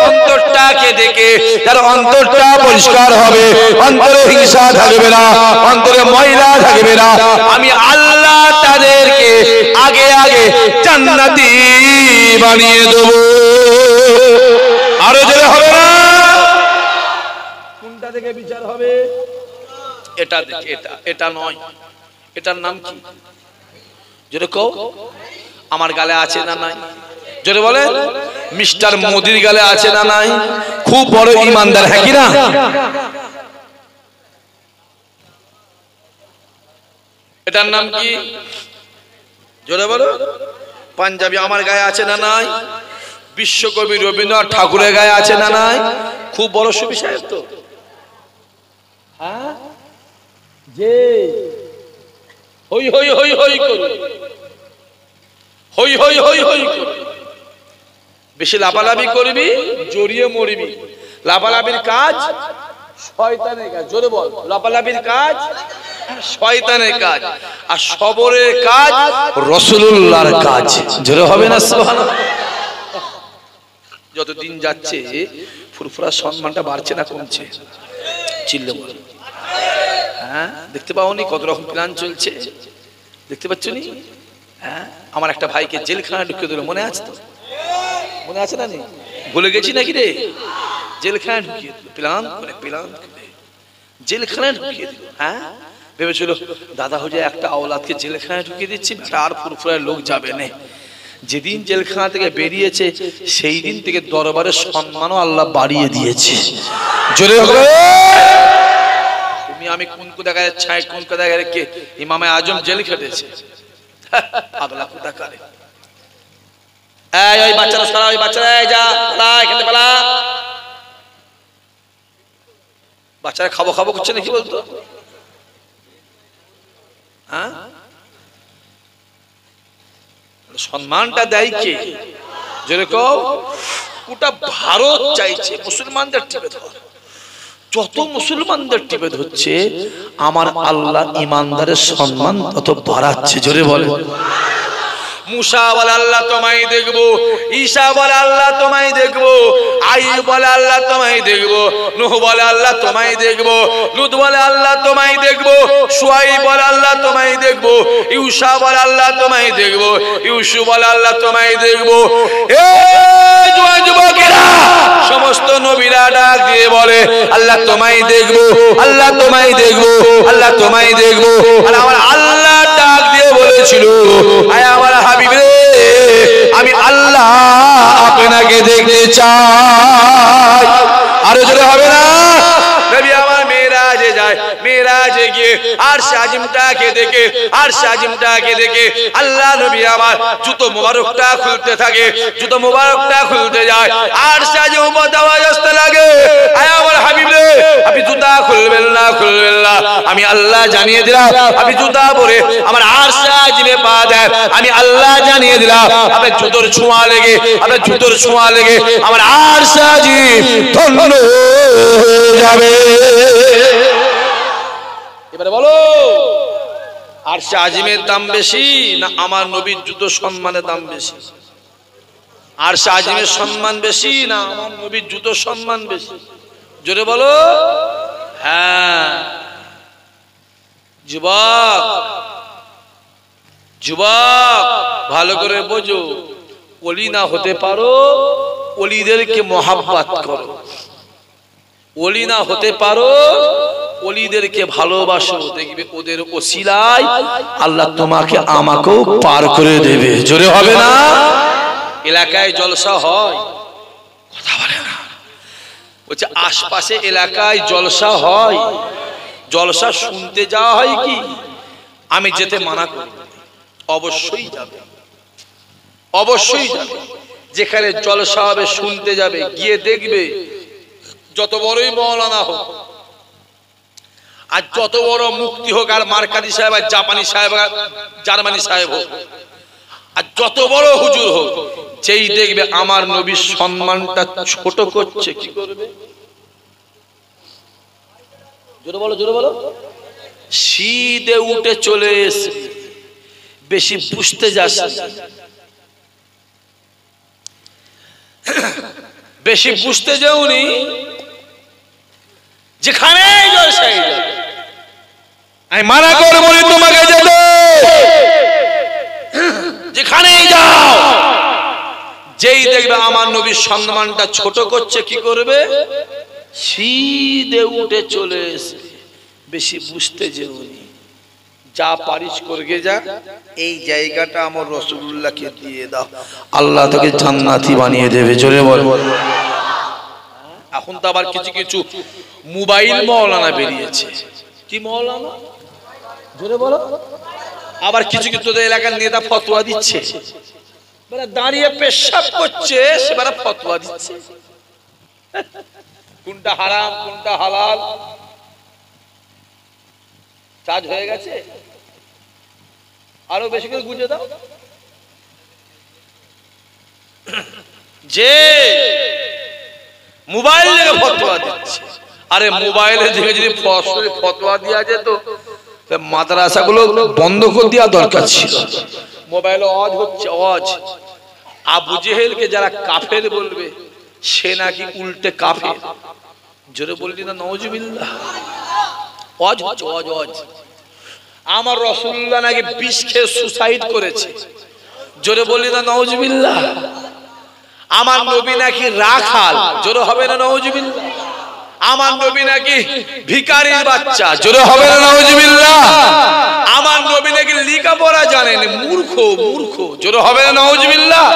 অন্তরটাকে দেখে। যার অন্তরটা পরিষ্কার হবে, অন্তরে হিংসা থাকবে না, অন্তরে ময়লা থাকবে না, আমি আল্লাহ তাদেরকে আগে আগে জান্নাতি বানিয়ে দেব। আরো জোরে হবে না? কোনটা থেকে বিচার হবে? এটা দেখে, এটা নয়। এটার নাম কি? জোরে কও। আমার গালে আছে না নাই? জোরে বলে। মিস্টার মোদির গালে আছে না নাই? খুব বড় ইমানদার, হ্যাঁ কি না? এটার নাম কি? জোরে বলো। পাঞ্জাবি আমার গায়ে আছে না নাই? বিশ্বকবি রবীন্দ্রনাথ ঠাকুরের গায়ে আছে না নাই? খুব বড় সুফি সাহেব তো, হ্যাঁ? যে হই হই হই হই করো, হই হই হই হই করো, বেশি লাফালাফি করবি জড়িয়ে মরবি। লাফালাফির কাজ শয়তানের কাজ। জোরে বল। লাফালাফির কাজ শয়তানের কাজ, আর সবরের কাজ রাসূলুল্লাহর কাজ। জোরে হবে না সুবহানাল্লাহ? যত দিন যাচ্ছে ফুরফুরা সম্মানটা বাড়ছে না কমছে? চিল্লে বল। হ্যাঁ, দেখতে পাওনি কত রকম প্ল্যান চলছে? দেখতে পাচ্ছ নি? হ্যাঁ, আমার একটা ভাইকে জেলখানা ঢুকিয়ে দিল, মনে আছে তো? মনে আছে না? নি ভুলে গেছি নাকি রে? জেলখানা ঢুকিয়ে দিল, প্ল্যান করে জেলখানা ঢুকিয়ে দিল। হ্যাঁ, ভেবেছিল দাদা হুজুর একটা আওলাদকে জেলখানায় ঢুকিয়ে দিচ্ছি, আর ফুরফুরার লোক যাবে না। যেদিন জেলখানা থেকে বেরিয়েছে সেই দিন থেকে দরবারের সম্মানও আল্লাহ বাড়িয়ে দিয়েছে। জোরে হবে। তুমি আমি কোন জায়গায় ছাই, কোন জায়গায় রেখে ইমামে আজম জেল খেটেছে। আবলা কোথা করে। এই বাচ্চারা সারা, ওই বাচ্চারা যা পালা, খেতে পালা। বাচ্চারা খাবো খাবো করছে নাকি বলতো? হ্যাঁ, সম্মানটা দেয় কে? যেরকম গোটা ভারত চাইছে মুসলমানদের টিপে ধর। যত মুসলমানদের টিপে ধরছে আমার আল্লাহ ইমানদারের সম্মান তত বাড়াচ্ছে। জোরে বলে। মুসা বলে আল্লাহ তোমায় দেখবো, ঈসা বলে আল্লাহ তোমায় দেখবো, আইয়ুব বলে আল্লাহ তোমায় দেখবো, নূহ বলে আল্লাহ তোমায় দেখবো, লূত বলে আল্লাহ তোমায় দেখবো, শুআয়ব বলে আল্লাহ তোমায় দেখবো, ইউসা বলে আল্লাহ তোমায় দেখবো, ইউসুফ বলে আল্লাহ তোমায় দেখবো। এই যুবকেরা, সমস্ত নবীরা ডাক দিয়ে বলে আল্লাহ তোমায় দেখবো, আল্লাহ তোমায় দেখবো, আল্লাহ তোমায় দেখবো। আর আমার আল্লাহ ডাক দিয়ে বলেছিল, আয় আমার হাবিব রে, আমি আল্লাহ আপনাকে দেখতে চাই। আরো জোরে হবে না? নবী আমার মেরাজে যায়, মেরাজে গিয়ে আর আজিমটাকে দেখে, আর আজিমটাকে দেখে আল্লাহ নবী আমার জুতো মোবারকটা খুলতে থাকে, জুতো মোবারকটা খুলতে যায়, আর আজিম উপর আওয়াজ আসতে লাগে, আয় আমার হাবিব রে, আপনি জুতা খুলবেন না, খুলবেন না। আমি আল্লাহ জানিয়ে দিলাম আপনি জুতা পরে আমার আর আজিমে পা দেন, আমি আল্লাহ জানিয়ে দিলাম আপনি জুতোর ছোঁয়া লেগে, আপনার জুতোর ছোঁয়া লেগে আমার আর আজিম ধন্য হয়ে যাবে। এবারে বলো, আর আজিমের দাম বেশি না আমার নবীর জুতো সম্মানের দাম বেশি? আর আজিমের সম্মান বেশি না আমার নবীর জুতো সম্মান বেশি? জোরে বলো। হ্যাঁ, যুবক যুবক ভালো করে বোঝো, ওলি না হতে পারো, ওলিদেরকে মহাব্বত করো। ওলি না হতে পারো, ওলিদেরকে ভালোবাসো, দেখবে ওদের ওসিলায় আল্লাহ তোমাকে আমাকেও পার করে দেবে। জোরে হবে না? এলাকায় জলসা হয়, কথা বলে না, বলছে আশপাশে এলাকায় জলসা হয়, জলসা শুনতে যাওয়া হয় কি? আমি যেতে মানা করি, অবশ্যই যাবে। অবশ্যই যাবে। যেখানে জলসা হবে শুনতে যাবে, গিয়ে দেখবে যত বড়ই মৌলানা হোক আর যত বড় মুক্তি হোক আর মার্কাজি সাহেব আর জাপানি সাহেব আর জার্মানি সাহেব হোক আর যত বড় হুজুর হোক, যেই দেখবে আমার নবীর সম্মানটা ছোট করছে, কি করবে? জোরে বলো, জোরে বলো। সিধে উঠে চলে এসে বেশি বুঝতে যাস, বেশি বুঝতে যাওনি, যেখানে আমি মানা করবো তোমাকে যেতে, যেখানেই যাও যেই দেখবে আমার নবীর সম্মানটা ছোট করছে, কি করবে? সিধে উঠে চলে এসে বেশি বুঝতে যেওনি, যা পারিস করগে যা, এই জায়গাটা আমার রাসূলুল্লাহকে দিয়ে দাও, আল্লাহ তোকে জান্নাতি বানিয়ে দেবে। জোরে বল। এখন তো আবার কিছু কিছু মোবাইল মাওলানা বেরিয়েছে। কি মাওলানা? জোরে বলো। আবার কিছু কিছু এলাকার নেতা ফতোয়া দিচ্ছে, মানে দাঁড়িয়ে পেশাব করছে, সেবার ফতোয়া দিচ্ছে কোনটা হারাম কোনটা হালাল। চার্জ হয়ে গেছে, আরো বেশি করে বুঝে দাও। যে মোবাইল থেকে ফতোয়া দিচ্ছে, আরে মোবাইলে থেকে যদি ফতোয়া দেওয়া যেত মাদ্রাসাগুলো বন্ধ করে দেওয়া দরকার ছিল। মোবাইলে ওয়াজ হচ্ছে, ওয়াজ। আবু জেহেলকে যারা কাফের বলবে সে নাকি উল্টে কাফের। জোরে বললি না নাউজুবিল্লাহ। ওয়াজ হচ্ছে, ওয়াজ ওয়াজ। আমার রাসূলুল্লাহ নাকি বিষ খেয়ে সুসাইড করেছে। জোরে বললি না নাউজুবিল্লাহ। আমার নবী নাকি রাখাল। জোরে হবে না নাউজুবিল্লাহ। আমার নবী নাকি ভিখারির বাচ্চা। জোরে হবে না নাউজুবিল্লাহ। আমার নবী নাকি লেখাপড়া জানেন, মূর্খ মূর্খ। জোরে হবে না নাউজুবিল্লাহ।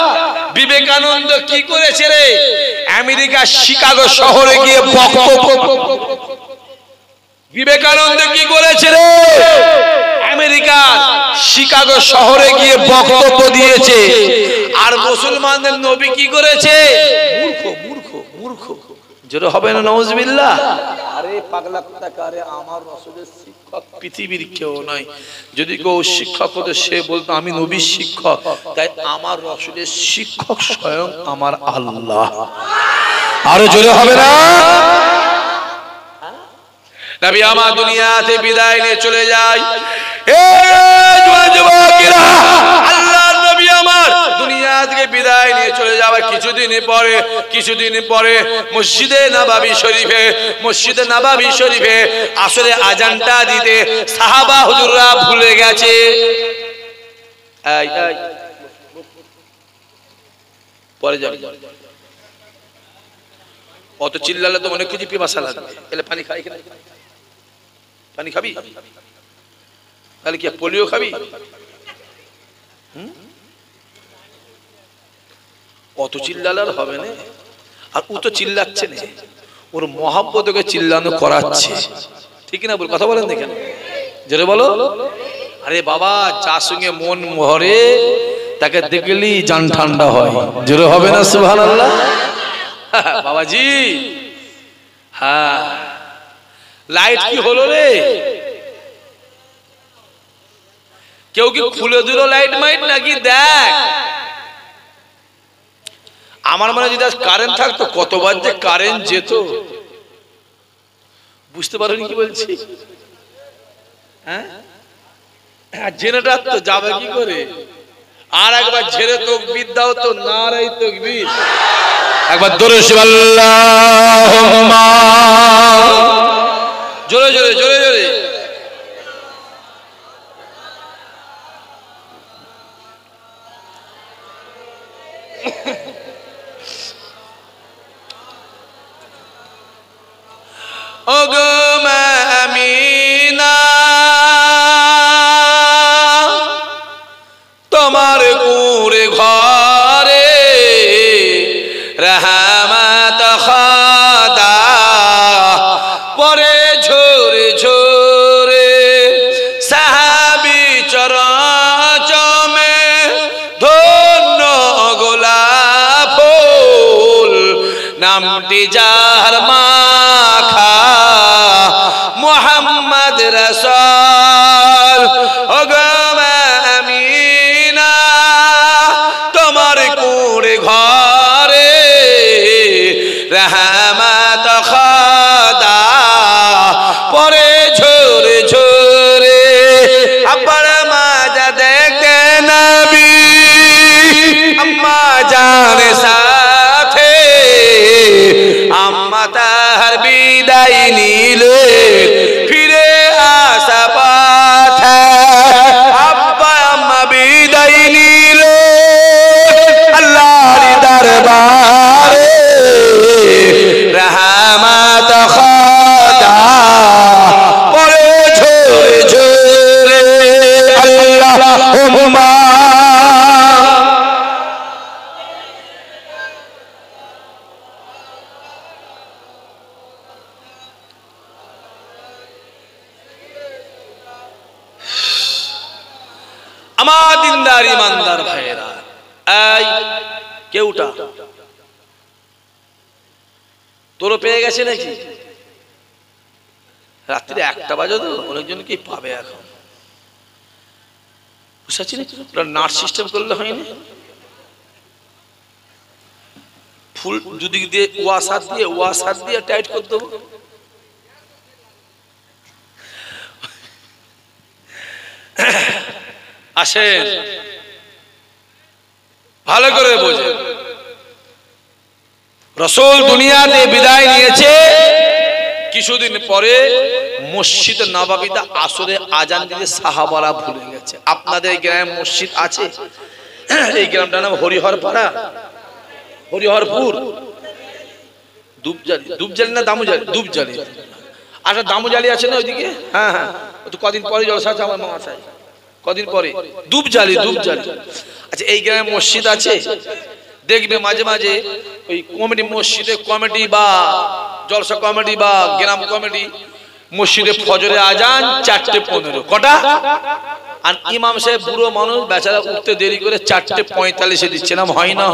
বিবেকানন্দ কি করেছে রে? আমেরিকার শিকাগো শহরে গিয়ে বক্তব্য। বিবেকানন্দ কি করেছে রে? আমেরিকার শিকাগো শহরে গিয়ে বক্তব্য দিয়েছে। আর মুসলমানদের নবী কি করেছে? মূর্খ মূর্খ মূর্খ। জোরে হবে না নাউজুবিল্লাহ। আরে পাগলা কোথাকারে, আমার রাসূলের শিক্ষক পৃথিবীর কেউ নয়। যদি কেউ শিক্ষক হতো সে বলতো আমি নবীর শিক্ষক। তাই আমার রাসূলের শিক্ষক স্বয়ং আমার আল্লাহ। আরো জোরে হবে না? নবী আমার দুনিয়াতে বিদায় নিয়ে চলে যায়। যুবকেরা, আল্লাহর নবী আমার দুনিয়া থেকে বিদায় নিয়ে চলে যাওয়ার কিছুদিন পরে মসজিদে নববী শরীফে আসরে আজানটা দিতে সাহাবা হুজুররা ভুলে গেছে। পরে যাবে, অত চিল্লালে তো অনেক কিছু পিপাসা লাগবে। এলে পানি খাই কিনা? পানি খাবি? তাহলে কি পোলিও খাবি? অত চিল্লালে হবে না। আর ও তো চিল্লাচ্ছে না, ওর মহাব্বতকে চিল্লানো করাচ্ছে। ঠিক না? বল, কথা বলেন দেখেন, জোরে বলো। আরে বাবা, যার সঙ্গে মন ভরে তাকে দেখলেই জান ঠান্ডা হয়। জোরে হবে না সুবহানাল্লাহ? বাবাজি, হ্যাঁ, লাইট কি হলো রে? কেউ কি খুলে দিল লাইট মাইট নাকি? দেখ, আমার মনে হয় যদি কারেন্ট থাকতো কতবার যে কারেন্ট যেত। বুঝতে পারোনি কি বলছি? হ্যাঁ, জেনারেটর তো যাবে কি করে? আর একবার ঝেড়ে তাকবীর দাও তো, নারায়ে তাকবীর। একবার জোরে আল্লাহুম্মা, জোরে জোরে জোরে জোরে। ওগো মা আমিনা, তোমার কুঁড়ে ঘরে রহমত খোদা পরে ঝরে ঝরে, সাহাবী চরচমে ধন্য নামটি যার মাখা মুহাম্মদ রাসূল ওগো আমিনা তোমার কুড়ে ঘরে রহমত খোদা পরে ঝরে ঝরে আব্বার মাজা দেখতে নবী আম্মা জানে সাথে আম্মা তার বিদায় নিলে ফিরে আসা পথে আব্বা আম্মা বিদায় নিল আল্লাহর দরবারে রহমত খোদা পরে ঝরে ঝরে আল্লাহুম্মা আমার দিনদার ইমানদার ভাইয়েরা এই কেউটা তোর পেয়ে গেছে নাকি রাত্রি 1টা বাজে তো অনেকজন কি পাবে এখন বুঝাচ্ছি না নাট সিস্টেম করলে হয়নি ফুল দুদিক দিয়ে ওয়াসার দিয়ে টাইট করে দেবো আসেন ভালো করে বোঝেন রাসূল দুনিয়াতে বিদায় নিয়েছে কিছুদিন পরে মসজিদ নববীতে আসরে আজান দিতে সাহাবারা ভুলে গেছে আপনাদের গ্রামে মসজিদ আছে এই গ্রামটার নাম হরিহরপাড়া হরিহরপুর দুবজালি না দামুজালি দুবজালি আচ্ছা দামুজালি আছে না ওইদিকে হ্যাঁ হ্যাঁ তো কদিন পরে জলসা আছে আমার মামা চাই কদিন পরে দুবজালি আচ্ছা এই গ্রামে মসজিদ আছে দেখবে মাঝে মাঝে ওই কমিটি মসজিদে কমিটি বা জলসা কমিটি বা গ্রাম কমিটি মসজিদে ফজরে আজান 4:15 কটা আর ইমাম সাহেব বুড়ো মানুষ বেচারা উঠতে দেরি করে 4:45 দিচ্ছে না হয় না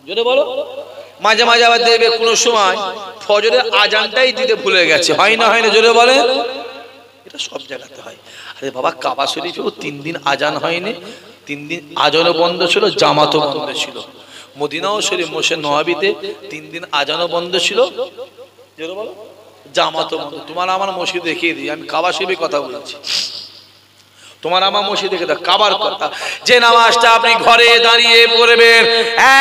জোরে বলো মাঝে মাঝে আবার দেখবে কোনো সময় ফজরে আজানটাই দিতে ভুলে গেছে হয় না জোরে বলে এটা সব জায়গাতে হয় আরে বাবা কাবা শরীফেও 3 দিন আজান হয়নি 3 দিন আজানও বন্ধ ছিল জামাতও বন্ধ ছিল মদিনাও শরীফ মসজিদ নববীতে 3 দিন আজানও বন্ধ ছিল জোরে বলো জামাতও বন্ধ তোমার আমার মসজিদ দেখিয়ে দিই আমি কাবা শরীফের কথা বলছি তোমার আমার মসজিদে দেখে কাবার কথা যে নামাজটা আপনি ঘরে দাঁড়িয়ে পড়বেন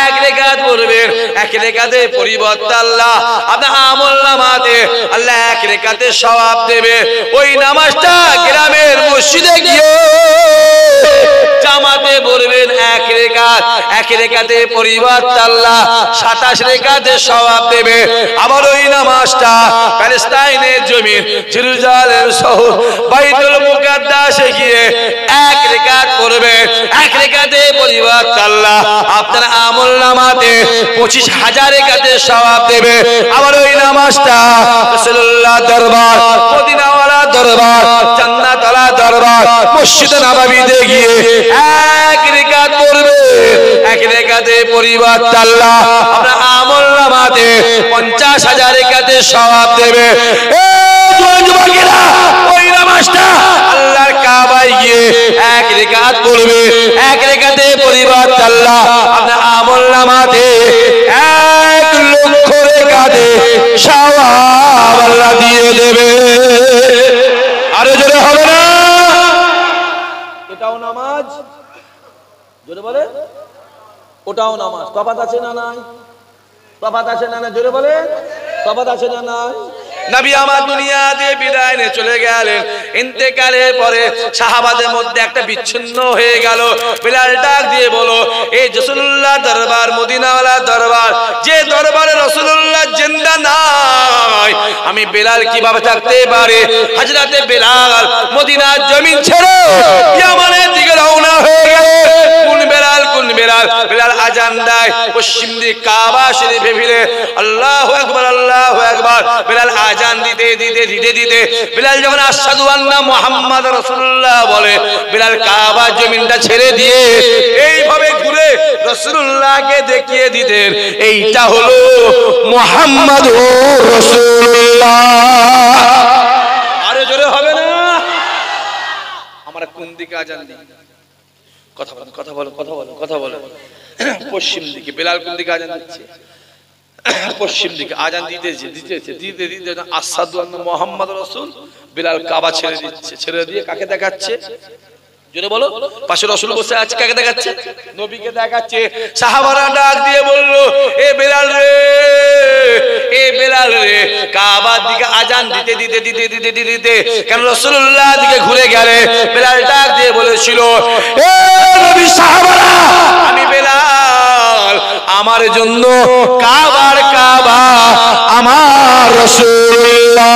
এক রাকাত পড়বেন এক রাকাতে পরিবর্তে আল্লাহ আপনার আমলনামাতে আল্লাহ এক রাকাতে সওয়াব দেবে ওই নামাজটা গ্রামের মসজিদে গিয়ে জামাতে পড়বেন এক রাকাতে পরিবর্তে আল্লাহ 27 রাকাতে সওয়াব দেবে আবার ওই নামাজটা প্যালেস্টাইনের জমিন জেরুজালেম শহর বাইতুল মুকাদ্দাসে গিয়ে এক রাকাত পড়বেন এক রাকাতে পরিবর্তে আল্লাহ আপনার আমলনামাতে 25000 রাকাতে সওয়াব দেবে আবার ওই নামাজটা রাসূলুল্লাহ দরবার মদিনাওয়ালা দরবার জান্নাতওয়ালা দরবার মসজিদ নববীতে গিয়ে এক রাকাত পড়বে এক রাকাতে পরিবর্তে আল্লাহ আপনার আমলনামাতে 50000 রাকাতে সওয়াব দেবে এই যুবকেরা ওই নামাজটা আল্লাহর কাবায় গিয়ে এক রাকাত পড়বে এক রাকাতে পরিবর্তে আল্লাহ আপনার আমলনামাতে 1,00,000 রাকাতে সওয়াব আল্লাহ দিয়ে দেবে আরো জোরে হবে না এটাও নামাজ জোরে বলে ওটাও নামাজ তফাৎ আছে না নাই তফাৎ আছে না জোরে বলে তফাৎ আছে না নাই নবী আমার দুনিয়া দিয়ে বিদায় নিয়ে চলে গেলেন ইন্তেকালের পরে সাহাবাদের মধ্যে একটা বিচ্ছিন্ন হয়ে গেল বিলাল ডাক দিয়ে বলো এই রাসূলুল্লাহ দরবার মদিনাওয়ালা দরবার যে দরবারে রাসূলুল্লাহ জিন্দা নাই আমি বিলাল কিভাবে থাকতে পারে হযরতে বিলাল মদিনার জমিন ছেড়ে ইয়ামানের দিকে রওনা হয়ে গেল কোন বিলাল আজান দেয় পশ্চিম দিকে কাবা শরীফে ফিরে আল্লাহু আকবার আকবার। বিলাল আজান দিতে দিতে দিতে দিতে বিলাল যখন আশহাদু আন্না মুহাম্মাদ রাসূলুল্লাহ বলে, বিলাল কাবা জমিনটা ছেড়ে দিয়ে এইভাবে ঘুরে রাসূলুল্লাহকে দেখিয়ে দিতেন, এইটা হলো মুহাম্মাদুর রাসূলুল্লাহ। আরে জোরে হবে না? আমরা কোন দিকে আজান দিই? কথা বলো কথা বলো কথা বলো কথা বলো। পশ্চিম দিকে। বিলাল কোন দিকে আজান দিচ্ছে? পশ্চিম দিকে আজান দিতেছে দিতেছে দিতে দিতে আশহাদু আন্না মুহাম্মাদ রাসূল। বিলাল কাবা ছেড়ে দিচ্ছে, ছেড়ে দিয়ে কাকে দেখাচ্ছে? জোরে বলো। পাশে রাসূল বসে আছে, কাকে দেখাচ্ছে? নবীকে দেখাচ্ছে। সাহাবারা ডাক দিয়ে বলল, এ বিলাল রে, এ বিলাল রে, কাবার দিকে আজান দিতে দিতে দিতে দিতে দিতে কেন রাসূলুল্লাহ দিকে ঘুরে গেলে? বিলাল ডাক দিয়ে বলেছিল, এ নবী সাহাবারা, আমি বিলাল, আমার জন্য কাবার কাবা আমার রাসূলুল্লাহ।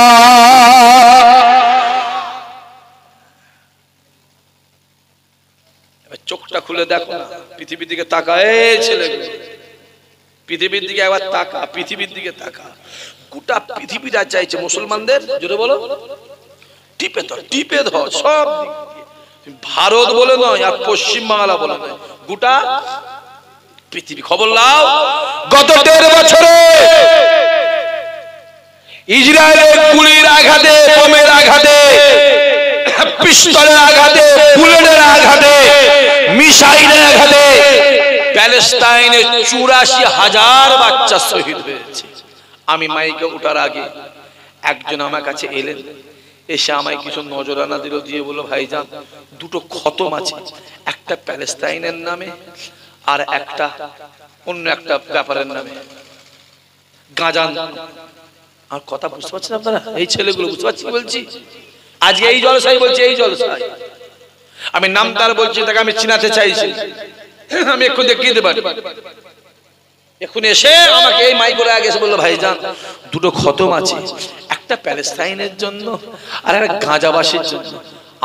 চোখটা খুলে দেখো না, পৃথিবীর দিকে তাকা। এই ছেলেগুলো, পৃথিবীর দিকে একবার তাকা, পৃথিবীর দিকে তাকা। গোটা পৃথিবীটা চাইছে মুসলমানদের, জোরে বলো, টিপে ধর, টিপে ধর সব দিক দিয়ে। ভারত বলে নয় আর পশ্চিম বাংলা বলে নয়, গোটা পৃথিবী। খবর নাও, গত 1.5 বছরে ইসরায়েলের গুলির আঘাতে, বোমের আঘাতে, পিস্তলের আঘাতে, বুলেটের আঘাতে, মিসাইলের আঘাতে প্যালেস্টাইনে 84,000 বাচ্চা শহীদ হয়েছে। আমি মাইকে ওঠার আগে একজন আমার কাছে এলেন, এসে আমায় কিছু নজরানা দিল, দিয়ে বলল, ভাইজান দুটো খতম আছে, একটা প্যালেস্টাইনের নামে আর একটা অন্য একটা ব্যাপারের নামে, গাঁজান। আর কথা বুঝতে পারছেন আপনারা? এই ছেলেগুলো বুঝতে পারছি বলছি। আজকে এই জলসায় বলছি, এই জলসায় আমি নাম তার বলছি, তাকে আমি চিনাতে চাইছি, আমি এখন দেখিয়ে দিতে পারি। এখন এসে আমাকে এই মাইক করে আগে এসে বললো, ভাইজান দুটো খতম আছে, একটা প্যালেস্টাইনের জন্য আর একটা গাঁজাবাসীর জন্য।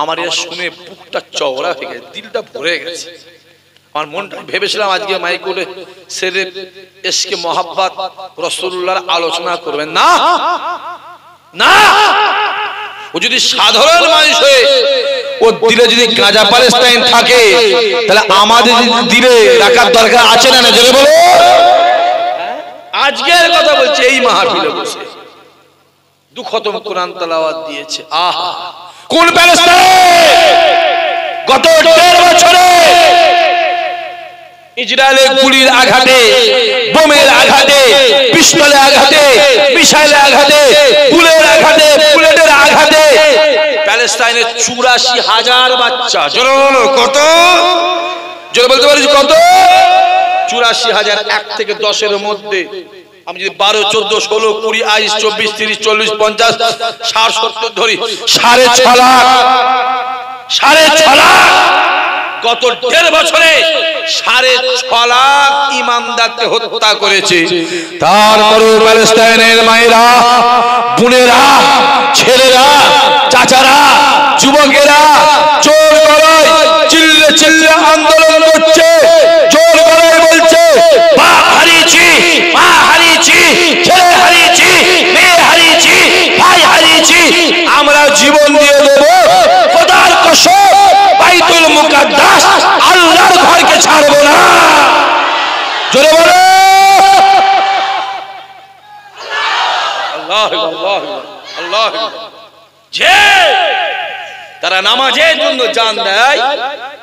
আমার এটা শুনে বুকটা চওড়া হয়ে গেছে, দিলটা ভরে গেছে। আমার মনটা ভেবেছিলাম আজকে মাইক করে সেরে এসকে মোহাব্বত রাসূলুল্লাহর আলোচনা করবেন, না না, ও যদি সাধারণ মানুষ হয়ে ও দিলে যদি গাঁজা প্যালেস্টাইন থাকে, তাহলে আমাদের দিলে রাখার দরকার আছে না? না জোরে বলো। আজকের কথা বলছি, এই মাহফিলে বসে দু খতম কোরআন তেলাওয়াত দিয়েছে। আহা, কোন প্যালেস্টাইন? গত 1.5 বছরে ইসরায়েলের গুলির আঘাতে, বোমের আঘাতে, পিস্তলের আঘাতে, মিসাইলের আঘাতে, বুলেটের আঘাতে, বুলেটের আঘাতে প্যালেস্টাইনের 84,000 বাচ্চা। জোরে বলো কত? জোরে বলতে পারিস কত? 84,000। 1 থেকে 10-এর মধ্যে আমি যদি 12, 14, 16, 20, 22, 24, 30, 40, 50, 60, 70 ধরি, 6.5 লাখ। 6.5 লাখ গত 1.5 বছরে 6.5 লাখ ইমানদারকে হত্যা করেছে। তারপরেও প্যালেস্টাইনের মায়েরা, বোনেরা, ছেলেরা, চাচারা, যুবকেরা জোর গলায় চিল্লে চিল্লে আন্দোলন করছে, জোর গলায় বলছে, মা হারিয়েছি, মা হারিয়েছি, ছেলে হারিয়েছি, মেয়ে হারিয়েছি, ভাই হারিয়েছি, আমরা জীবন দিয়ে দেব, খোদার কসম বাইতুল মুকাদ্দাস আল্লাহর ঘরকে ছাড়বো না। জোরে বলো আল্লাহু আকবার, আল্লাহু আকবার। যে তারা নামাজের জন্য জান দেয়,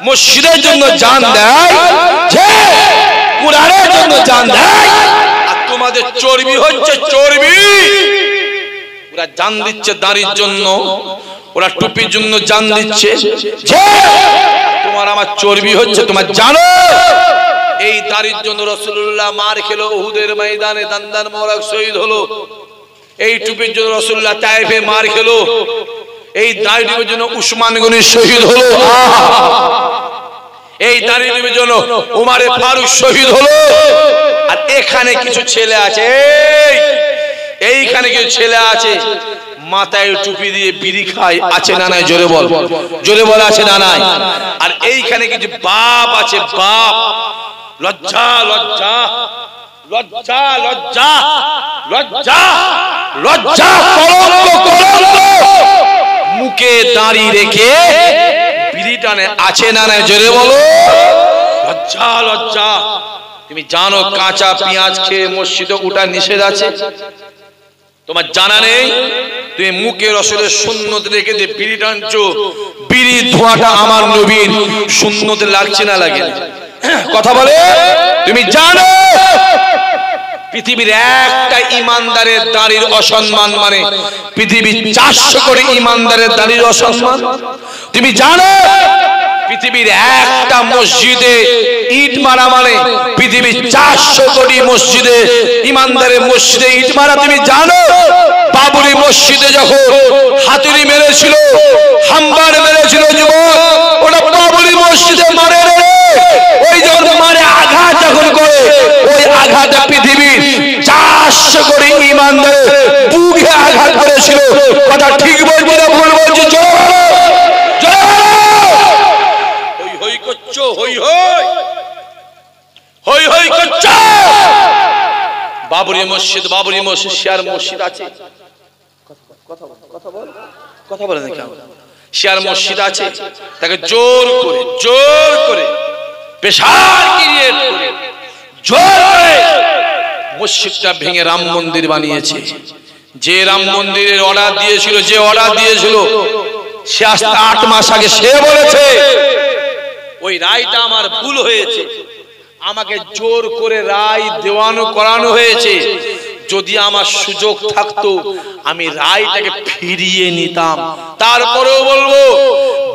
মসজিদের জন্য জান দেয়, যে কুরআনের জন্য জান দেয়, আর তোমাদের চর্বি হচ্ছে চর্বি। ওরা জান দিচ্ছে দাড়ির জন্য, ওরা টুপির জন্য জান দিচ্ছে, যে তোমার আমার চর্বি হচ্ছে। তোমার জানো এই দাড়ির জন্য রাসূলুল্লাহ মার খেলো, উহুদের ময়দানে দান্দান মোবারক শহীদ হলো। এই টুপির জন্য রাসূলুল্লাহ তায়েফে মার খেলো। এই দাড়ির জন্য উসমান গনি শহীদ হলো। এই দাড়ির জন্য উমারে ফারুক শহীদ হলো। আর এখানে কিছু ছেলে আছে, এইখানে কিছু ছেলে আছে মাথায় টুপি দিয়ে বিড়ি খায়, আছে না নাই? জোরে বল, জোরে বল, আছে না নাই? আর এইখানে কিছু বাপ আছে, বাপ। লজ্জা লজ্জা লজ্জা লজ্জা লজ্জা লজ্জা কলঙ্ক মুখে দাড়ি রেখে বিড়ি টানে, আছে না নাই জোরে বলো? লজ্জা লজ্জা। তুমি জানো কাঁচা পেঁয়াজ খেয়ে মসজিদে ওঠা নিষেধ আছে? তোমার জানা নেই? তুমি মুখে রসুলের সুন্নত রেখে দিয়ে বিড়ি টানছো, বিড়ির ধোঁয়াটা আমার নবীর সুন্নতে লাগছে না লাগে? কথা বলে? তুমি জানো পৃথিবীর একটা ইমানদারের দাড়ির অসম্মান মানে পৃথিবীর 400 কোটি ইমানদারের দাড়ির অসম্মান? তুমি জানো পৃথিবীর একটা মসজিদে ইট মারা মানে পৃথিবীর 400 কোটি মসজিদে ইমানদারের মসজিদে ইট মারা? তুমি জানো বাবরি মসজিদে যখন হাতুড়ি মেরেছিল, হাম্বার মেরেছিল যুবক, ওটা বাবরি মসজিদে মারে রে। ওই যখন মারে আঘাত যখন করে, ওই আঘাতে পৃথিবীর 400 কোটি ইমানদারের বুকে আঘাত করেছিল। কথা ঠিক বলছি না ভুল বলছি? বাবরি মসজিদ, বাবরি মসজিদ শিয়ার মসজিদ আছে, কথা বলে না কেন? শিয়ার মসজিদ আছে, তাকে জোর করে পেশার ক্রিয়েট করে জোর করে মসজিদটা ভেঙে রাম মন্দির বানিয়েছে। যে রাম মন্দিরের অর্ডার দিয়েছিল, সে আজ 8 মাস আগে সে বলেছে ওই রায়টা আমার ভুল হয়েছে, আমাকে জোর করে রায় দেওয়ানো করানো হয়েছে। যদি আমার সুযোগ থাকতো আমি রায়টাকে ফিরিয়ে নিতাম। তারপরেও বলবো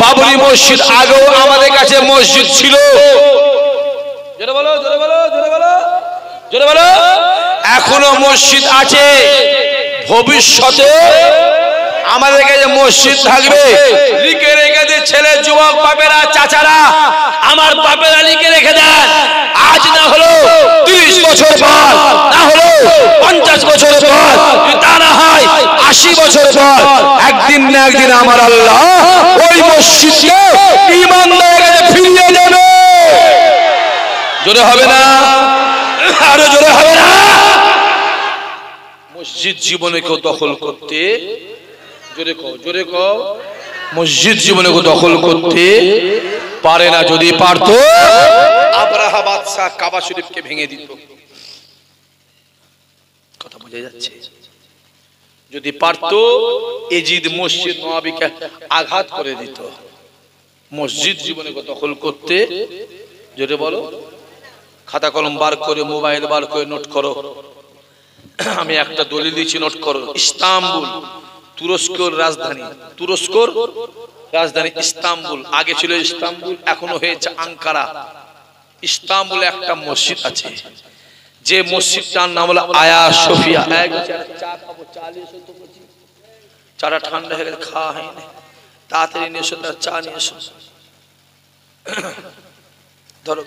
বাবরি মসজিদ আগেও আমাদের কাছে মসজিদ ছিল। জোরে বলো, জোরে বলো, জোরে বলো, জোরে বলো। এখনো মসজিদ আছে, ভবিষ্যতে আমাদের কাছে মসজিদ থাকবে। লিখে রেখে দে ছেলে, যুবক বাপেরা, চাচারা, আমার বাপেরা লিখে রেখে দেন। আজ না হলো 30 বছর পর, না হলো 50 বছর পর, তা না হয় 80 বছর পর, একদিন না একদিন আমার আল্লাহ ওই মসজিদকে ঈমানদারের কাছে ফিরিয়ে দেবে। জোরে হবে না? আরো জোরে হবে না? মসজিদ জীবনে কেউ দখল করতে, জোরে কও, জোরে কও, মসজিদ জীবনে কেউ দখল করতে পারে না। যদি পারতো আবরাহা বাদশা কাবা শরীফকে ভেঙে দিত। কথা বোঝা যাচ্ছে? যদি পারতো এজিদ মসজিদ নববীকে আঘাত করে দিত। মসজিদ জীবনে কেউ দখল করতে, জোরে বলো, খাতা কলম বার করে, মোবাইল বার করে নোট করো। আমি একটা দলিল দিচ্ছি, নোট করো। ইস্তাম্বুল তুরস্কর রাজধানী, তুরস্কর রাজধানী ইস্তাম্বুল। আগে ছিল ইস্তাম্বুল, এখনো হয়েছে আঙ্কারা। ইস্তাম্বুলে একটা মসজিদ আছে, যে মসজিদটার নাম হলো আয়া সোফিয়া। চাটা ঠান্ডা হয়ে গেছে, খাওয়া হয়নি, তাড়াতাড়ি নিয়ে এসো, তার চা নিয়ে এসো। ধরো,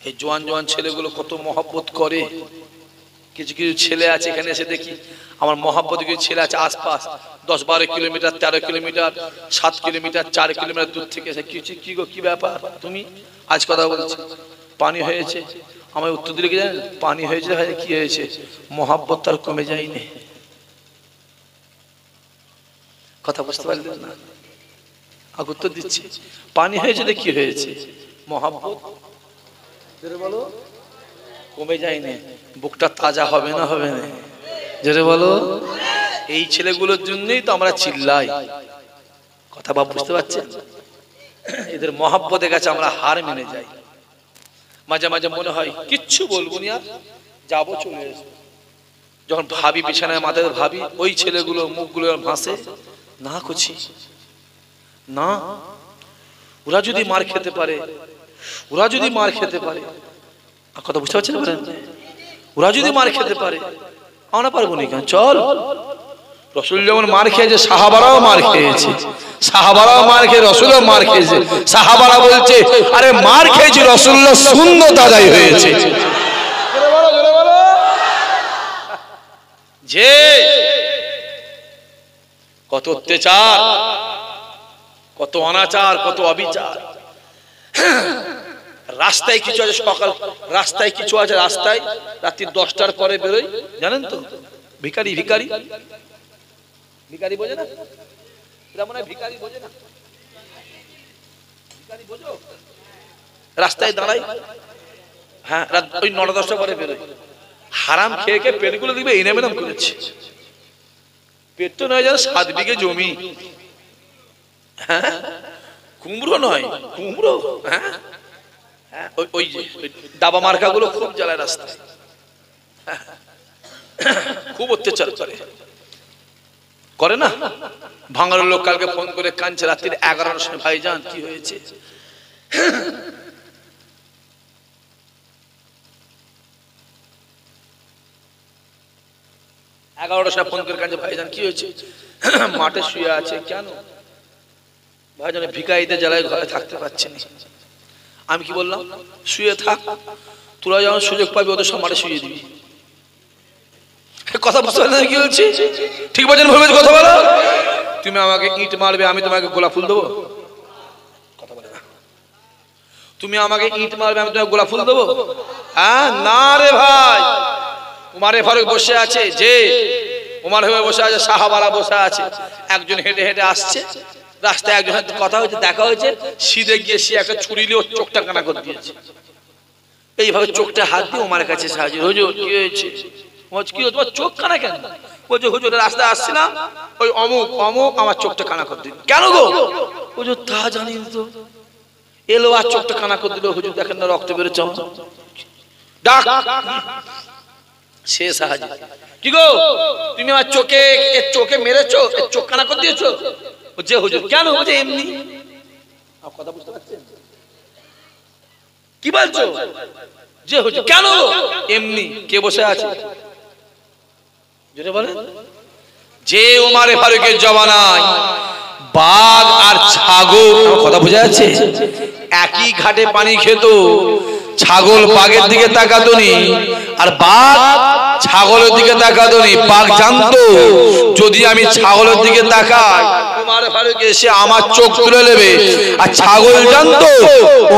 এই জোয়ান জোয়ান ছেলেগুলো কত মহব্বত করে। কিছু কিছু ছেলে আছে এখানে এসে দেখি, আমার মহব্বত কিছু ছেলে আছে আশপাশ 10-12 কিলোমিটার, 13 কিলোমিটার, 7 কিলোমিটার, 4 কিলোমিটার দূর থেকে এসে কি গো, কি ব্যাপার? তুমি আজ কথা বলছি, পানি হয়েছে। আমার উত্তর দিলে কি জানেন? পানি হয়েছে, কি হয়েছে? মহব্বত তার কমে যায়নি। কথা বুঝতে পারলেন না? উত্তর দিচ্ছি, পানি হয়েছে, কি হয়েছে? মহব্বত বলো কমে যায়নি। বুকটা তাজা হবে না, হবে না? জোরে বলো। এই ছেলেগুলোর জন্যই তো আমরা চিল্লাই। কথা ভাব বুঝতে পারছেন? এদের মহব্বতের কাছে আমরা হার মেনে যাই। মাঝে মাঝে মনে হয় কিচ্ছু বলবো না, যাবো, চলে আসবো। যখন ভাবি, বিছানায় মাথায় ভাবি, ওই ছেলেগুলো মুখগুলো ভাসে, না করছি না, ওরা যদি মার খেতে পারে, ওরা যদি মার খেতে পারে, কথা বুঝতে পারছেন? ওরা যদি মার খেতে পারে, আমরা পারবো না কেন? চল। রসুল যেমন মার খেয়েছে, সাহাবারাও মার খেয়েছে, সাহাবারাও মার খেয়ে রসুলও মার খেয়েছে। সাহাবারা বলছে, আরে মার খেয়েছি, রসুল্লাহ সুন্নত আদায় হয়েছে। যে কত অত্যাচার, কত অনাচার, কত অবিচার। রাস্তায় কিছু আছে সকাল, রাস্তায় কিছু আছে রাস্তায় রাত্রি 10টার পরে বেরোয়, জানেন তো? ভিখারি ভিখারি ভিখারি বোঝে না? এরা মনে হয় ভিখারি বোঝে না। ভিখারি বোঝো? রাস্তায় দাঁড়াই, হ্যাঁ রাত ওই 9-10টা পরে বেরোয়, হারাম খেয়ে খেয়ে পেটগুলো দিবে এই নামে নাম করেছে। পেট তো নয় যেন 7 বিঘে জমি, হ্যাঁ কুমড়ো নয় কুমড়ো, হ্যাঁ ওই দাবা মার্কা গুলো খুব জ্বালায় রাস্তায়, খুব অত্যাচার করে না? ভাঙার লোক কালকে ফোন করে কাঁদছে রাত্রি 11টার সময়, ভাইজান কি হয়েছে? ফোন করে কাঁদছে, ভাইজান কি হয়েছে? মাঠে শুয়ে আছে। কেন? ভাইজান ভিখারিদের জ্বালায় ঘরে থাকতে পারছে না। আমি কি বললাম? শুয়ে থাক, তোরা যখন সুযোগ পাবি ওদের সব মাঠে শুয়ে দিবি। কথা বুঝতে পারছেন কি বলছি? ঠিক বলছেন ভেবে কথা বলো। তুমি আমাকে ইট মারবে, আমি তোমাকে গোলাপ ফুল দেবো? কথা বলে না। তুমি আমাকে ইট মারবে, আমি তোমাকে গোলাপ ফুল দেবো? হ্যাঁ না রে ভাই। উমারে ফারুক বসে আছে, যে উমার হয়ে বসে আছে, সাহাবারা বসে আছে, একজন হেঁটে হেঁটে আসছে, রাস্তায় একজন কথা হয়েছে, দেখা হয়েছে, সিধে গিয়ে সে একটা ছুরি নিয়ে ওর চোখটা কানা করে দিয়েছে। এইভাবে চোখটা হাত দিয়ে উমারের কাছে সাহায্য, হুজুর কি হয়েছে? কি তোমার চোখ কানা কেন? বলছে হুজুর রাস্তায় আসছিলাম, ওই অমুক অমুক আমার চোখটা কানা করে দিল। কেন গো? হুজুর তা জানি তো, এলো আর চোখটা কানা করে দিল। হুজুর দেখেন না রক্ত বেরোচ্ছে, ডাক। সে সাহায্য, কি গো তুমি আমার চোখে মেরেছো, চোখ কানা করে দিয়েছো? যে হুজুর কেন? বলছে এমনি। কথা বুঝতে পারছেন কি বলছো? যে হুজুর কেন? এমনি। কে বসে আছে? যে ওমারে ফারুকের জমানায় বাঘ আর ছাগল, কথা বোঝা যাচ্ছে, একই ঘাটে পানি খেত। ছাগল বাঘের দিকে তাকাতো নি, আর বাঘ ছাগলের দিকে তাকাতো নি। বাঘ জানতো যদি আমি ছাগলের দিকে তাকাই, ওমর ফারুক এসে আমার চোখ তুলে নেবে। আর ছাগল জানতো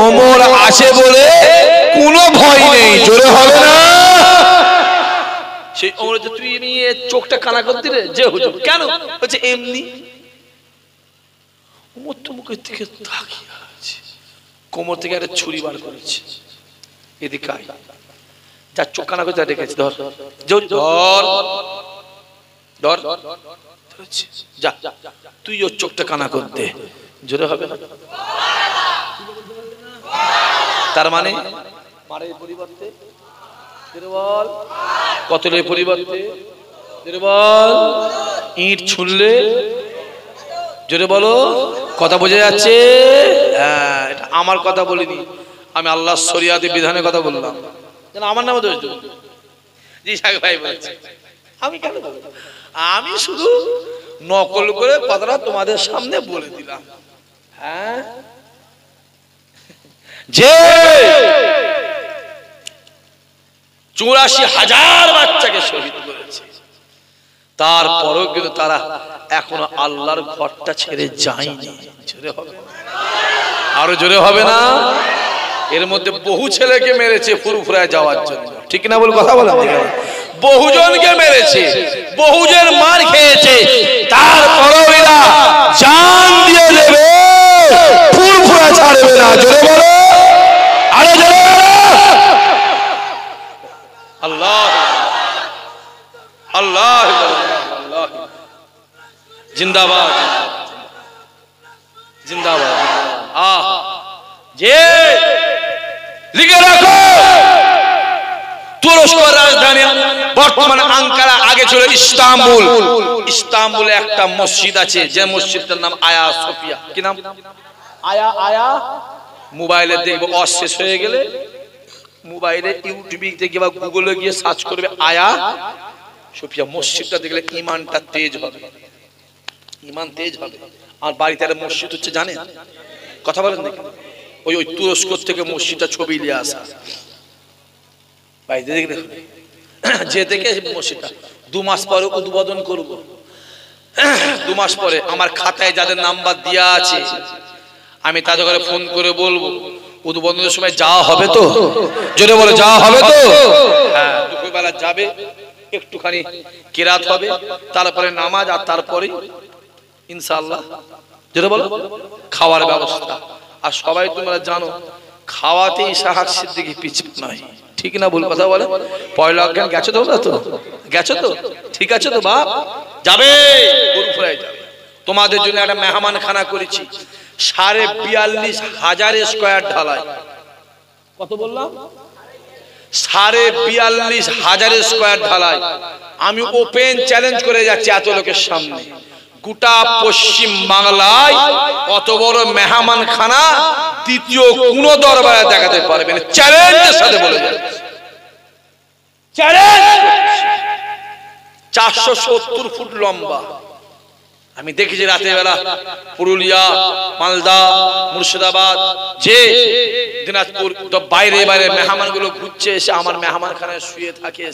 ওমর আসে বলে কোনো ভয় নেই, জোরে হবে না? সেই ওমর যে তুই নিয়ে চোখটা কানা করে দিলে। যে হুজুর কেন? বলছে এমনি। ওমর তো মুখের দিকে তাকিয়ে আছে, কোমর থেকে একটা ছুরি বার করেছে, এদিকে আয়, যা চোখ কানা করে রেখেছে, ধর ধর ধর, যা তুই ওর চোখটা কানা করতে। জোরে হবে না? তার মানে মারের পরিবর্তে কতলের পরিবর্তে ইট ছুঁড়লে, জোরে বলো, কথা বোঝা যাচ্ছে? হ্যাঁ, এটা আমার কথা বলিনি, আমি আল্লাহর শরিয়াতের বিধানের কথা বললাম। যেন আমার নামে দোষ দেব। জি সাহেব ভাই বলছে, আমি কেন বলবো? আমি শুধু নকল করে কথাটা তোমাদের সামনে বলে দিলাম। হ্যাঁ, যে 84,000 বাচ্চাকে শহীদ করেছে, তারপরেও কিন্তু তারা এখনো আল্লাহর ঘরটা ছেড়ে যায়নি। জোরে হবে, আরো জোরে হবে না? এর মধ্যে বহু ছেলেকে মেরেছে ফুরফুরায় যাওয়ার জন্য, ঠিক না? বল কথা বলা, বহুজনকে মেরেছে, বহুজন মার খেয়েছে, তারপরেও এরা জান দিয়ে দেবে, ফুরফুরা ছাড়বে না। জোরে বলো, আরো জোরে। আল্লাহ আল্লাহ জিন্দাবাদ জিন্দাবাদ। যে লিখে রাখো, তুরস্কের রাজধানী বর্তমানে আঙ্কারা, আগে ছিল ইস্তাম্বুল। ইস্তাম্বুলে একটা মসজিদ আছে, যে মসজিদটার নাম আয়া সোফিয়া। কি নাম? আয়া আয়া। মোবাইলে দেখবো, অশেষ হয়ে গেলে মোবাইলে ইউটিউবে গিয়ে বা গুগলে গিয়ে সার্চ করবে আয়া সোফিয়া। মসজিদটা দেখলে ইমানটা তেজ হবে, ইমান তেজ হবে। আর বাড়িতে একটা মসজিদ হচ্ছে জানেন, কথা বলেন দেখি, ওই তুরস্ক থেকে মসজিদটা ছবি নিয়ে আসা, বাড়িতে দেখে দেখুন, যে দেখে মসজিদটা 2 মাস পরে উদ্বোধন করব। 2 মাস পরে আমার খাতায় যাদের নাম্বার দেওয়া আছে, আমি তাদের ঘরে ফোন করে বলবো উদ্বোধনের সময় যাওয়া হবে তো? জোরে বলে যাওয়া হবে তো? হ্যাঁ, দুপুরবেলা যাবে, একটুখানি কেরাত হবে, তারপরে নামাজ, আর তারপরে ইনশাআল্লাহ জোরে বলো খাওয়ার ব্যবস্থা। আর সবাই তোমরা জানো খাওয়াতেই সাহাক সিদ্দিকী পিছপা নয়, ঠিক না ভুল কথা বলে? পয়লা অজ্ঞান গেছো তোমরা তো? গেছো তো? ঠিক আছে তো বাপ? যাবে, গরু ফুরায় যাবে। তোমাদের জন্য একটা মেহমান খানা করেছি, ৪২,৫০০ স্কয়ার ঢালাই। কত বললাম? ৪২,৫০০ স্কয়ার ঢালাই। আমি ওপেন চ্যালেঞ্জ করে যাচ্ছি এত লোকের সামনে, গোটা পশ্চিম বাংলায় অত বড় মেহমান খানা দ্বিতীয় কোন দরবারে দেখাতে পারবে না, চ্যালেঞ্জের সাথে বলে যাচ্ছে। চ্যালেঞ্জ ৪৭০ ফুট লম্বা। আমি দেখেছি রাতের বেলা পুরুলিয়া, মালদা, মুর্শিদাবাদ, যে দিনাজপুর বাইরে বাইরে মেহমান গুলো ঘুরছে, এসে আমার মেহমান খানায় শুয়ে থাকে।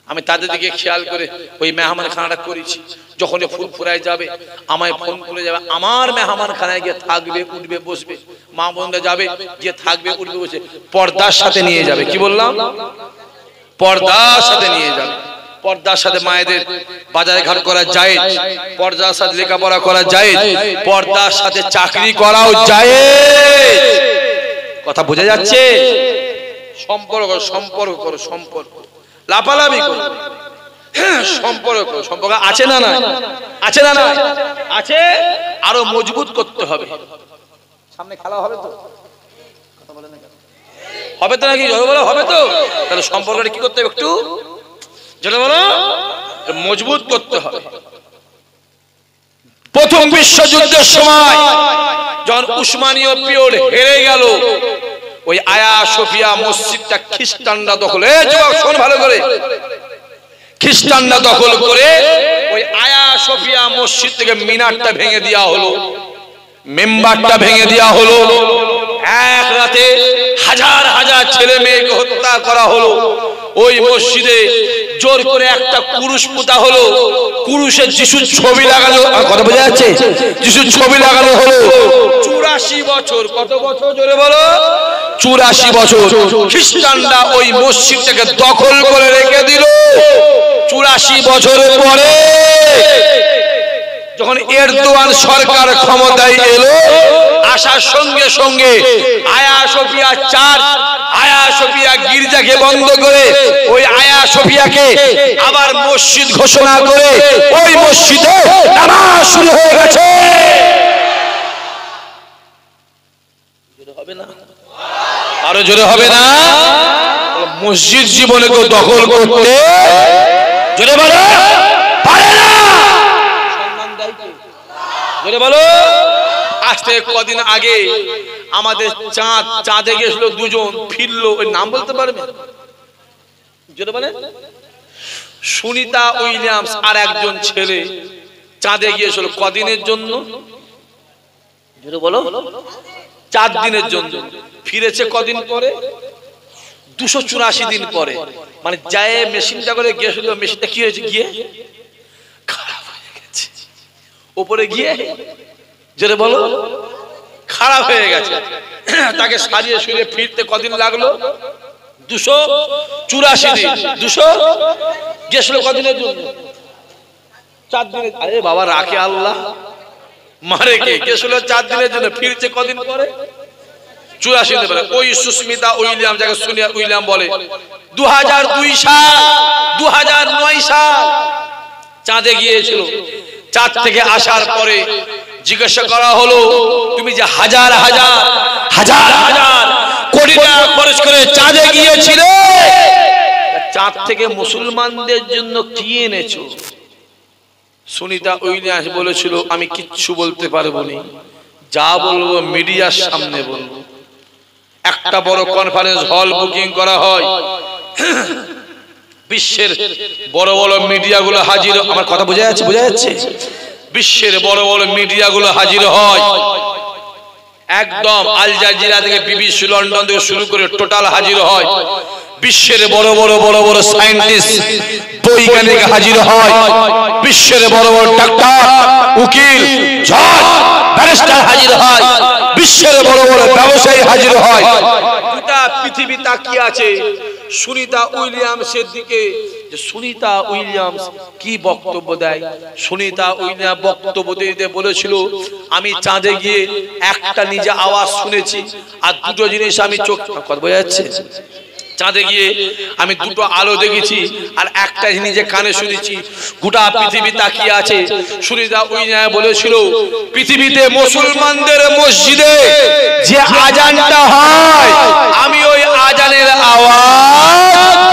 আমি তাদের দিকে খেয়াল করে ওই মেহমান খানাটা করেছি। যখন ফুল ফুরায় যাবে আমায় ফোন করে যাবে, আমার মেহমান খানায় গিয়ে থাকবে, উঠবে, বসবে। মা বোনরা যাবে, গিয়ে থাকবে, উঠবে, বসে পর্দার সাথে নিয়ে যাবে। কি বললাম? পর্দার সাথে নিয়ে যাবে। পর্দার সাথে মায়েদের বাজারে ঘাট করা যায়, পর্দার সাথে লেখাপড়া করা যায়, পর্দার সাথে চাকরি করাও যায়। কথা বোঝা যাচ্ছে? সম্পর্ক, সম্পর্ক করো, সম্পর্ক লাফালাফি করো, সম্পর্ক, সম্পর্ক আছে না না? আছে না না? আছে, আরো মজবুত করতে হবে। সামনে খেলা হবে তো? কথা বলে না, হবে তো নাকি? বলো হবে তো? তাহলে সম্পর্কটা কি করতে হবে? একটু যেটা বলো মজবুত করতে হবে। প্রথম বিশ্বযুদ্ধের সময় যখন উসমানীয় পিরিয়ড হেরে গেল, ওই আয়া সোফিয়া মসজিদটা খ্রিস্টানরা দখল, শোন ভালো করে, খ্রিস্টানরা দখল করে ওই আয়া সোফিয়া মসজিদ থেকে মিনারটা ভেঙে দেওয়া হলো, মেম্বারটা ভেঙে দেওয়া হলো। এক রাতে হাজার হাজার ছেলে মেয়েকে হত্যা করা হলো। ওই মসজিদে জোর করে একটা কুরুশ পোতা হলো, কুরুশে যিশুর ছবি লাগানো, কথা বোঝা যাচ্ছে? যিশুর ছবি লাগানো হলো। ৮৪ বছর, কত বছর জোরে বলো? ৮৪ বছর খ্রিস্টানরা ওই মসজিদটাকে দখল করে রেখে দিল। ৮৪ বছরের পরে যখন এরদোয়ান সরকার ক্ষমতায় এলো, আসার সঙ্গে সঙ্গে আয়া সোফিয়া চার্চ, আয়া সোফিয়া গির্জাকে বন্ধ করে ওই আয়া সোফিয়াকে আবার মসজিদ ঘোষণা করে ওই মসজিদে নামাজ শুরু হয়ে গেছে। হবে না? আরো জোরে হবে না? মসজিদ জীবনে কেউ দখল করতে জোরে বলো পারে না। জোরে বলো। আজ থেকে কদিন আগে আমাদের চাঁদে গেছিল দুজন, ফিরলো, ওই নাম বলতে পারবে? জোরে বলে। সুনিতা উইলিয়ামস আর একজন ছেলে চাঁদে গিয়েছিল কদিনের জন্য? জোরে বলো। 4 দিনের জন্য। ফিরেছে কদিন পরে? 284 দিন পরে। মানে যায় মেশিনটা করে গিয়েছিল, মেশিনটা কি হয়েছে? গিয়ে খারাপ হয়ে গেছে। উপরে গিয়ে জোরে বলো খারাপ হয়ে গেছে। তাকে সারিয়ে সুরিয়ে ফিরতে কদিন লাগলো? 284 দিন। 200 গেছিল কদিনের জন্য? 4 দিনের। আরে বাবা রাখে আল্লাহ, মারে কে? গেছিল 4 দিনের জন্য, ফিরছে কদিন পরে? 84 দিন পরে। ওই সুস্মিতা উইলিয়াম, যাকে সোনিয়া উইলিয়াম বলে, 2002 সাল 2009 সাল চাঁদে গিয়েছিল। চাঁদ থেকে আসার পরে জিজ্ঞাসা করা হলো, তুমি যে হাজার হাজার হাজার হাজার কোটি টাকা খরচ করে চাঁদে গিয়েছিলে, চাঁদ থেকে মুসলমানদের জন্য কি এনেছো? সুনিতা উইলিয়ামস বলেছিল, আমি কিচ্ছু বলতে পারবো না, যা বলবো মিডিয়ার সামনে বলবো। একটা বড় কনফারেন্স হল বুকিং করা হয়, বিশ্বের বড় বড় মিডিয়াগুলো হাজির। আমার কথা বোঝা যাচ্ছে? বোঝা যাচ্ছে? বিশ্বের বড় বড় মিডিয়াগুলো হাজির হয়, একদম আল জাজিরা থেকে বিবিসি লন্ডন থেকে শুরু করে টোটাল হাজির হয়। বিশ্বের বড় বড় বড় বড় সায়েন্টিস্ট, বৈজ্ঞানিক হাজির হয়। বিশ্বের বড় বড় ডাক্তার, উকিল, জজ, ব্যারিস্টার হাজির হয়। বিশ্বের বড় বড় ব্যবসায়ী হাজির হয়। গোটা পৃথিবী তাকিয়ে আছে সুনিতা উইলিয়ামসের দিকে, যে সুনিতা উইলিয়ামস কি বক্তব্য দেয়। সুনিতা উইলিয়াম বক্তব্য দিতে বলেছিল, আমি চাঁদে গিয়ে একটা নিজে আওয়াজ শুনেছি আর দুটো জিনিস আমি চোখ, কথা বোঝা যাচ্ছে, চাঁদে গিয়ে আমি দুটো আলো দেখেছি আর একটা নিজে কানে শুনেছি। গোটা পৃথিবী তাকিয়ে আছে। সুনিতা উইলিয়াম বলেছিল, পৃথিবীতে মুসলমানদের মসজিদে যে আজানটা হয় আমি ওই আজানের আওয়াজ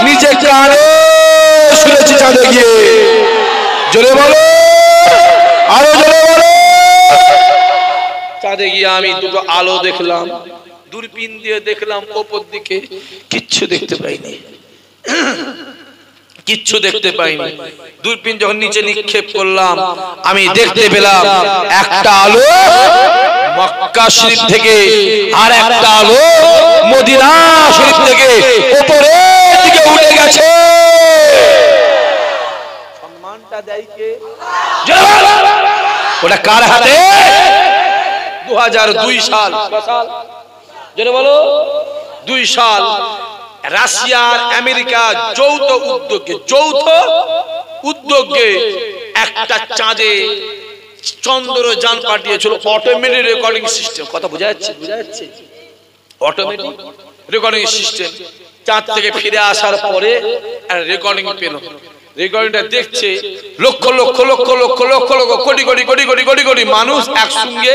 নিজে কানে শুনেছি চাঁদে গিয়ে। জোরে বলো, আরো জোরে বলো। চাঁদে গিয়ে আমি দুটো আলো দেখলাম, দূরবীন দিয়ে দেখলাম উপর দিকে, কিচ্ছু দেখতে পাইনি, কিচ্ছু দেখতে পাইনি। দূরবীন যখন নিচে নিক্ষেপ করলাম আমি দেখতে পেলাম একটা আলো মক্কা শরীফ থেকে আর একটা আলো মদিনা শরীফ থেকে উপরের দিকে উঠে গেছে। সম্মানটা দেয় কে? ওটা কার হাতে? 2002 সাল, যেটা বলো 2 সাল রাশিয়া আমেরিকা যৌথ উদ্যোগে একটা চাঁদে চন্দ্রযান পাঠিয়েছিল, অটোমেটিক রেকর্ডিং সিস্টেম। কথা বোঝা যাচ্ছে? Automatic recording system. চাঁদ থেকে ফিরে আসার পরে রেকর্ডিং পেল। রেকর্ডিংটা দেখছে লক্ষ লক্ষ লক্ষ লক্ষ লক্ষ লক্ষ কোটি কোটি কোটি কোটি কোটি কোটি মানুষ একসঙ্গে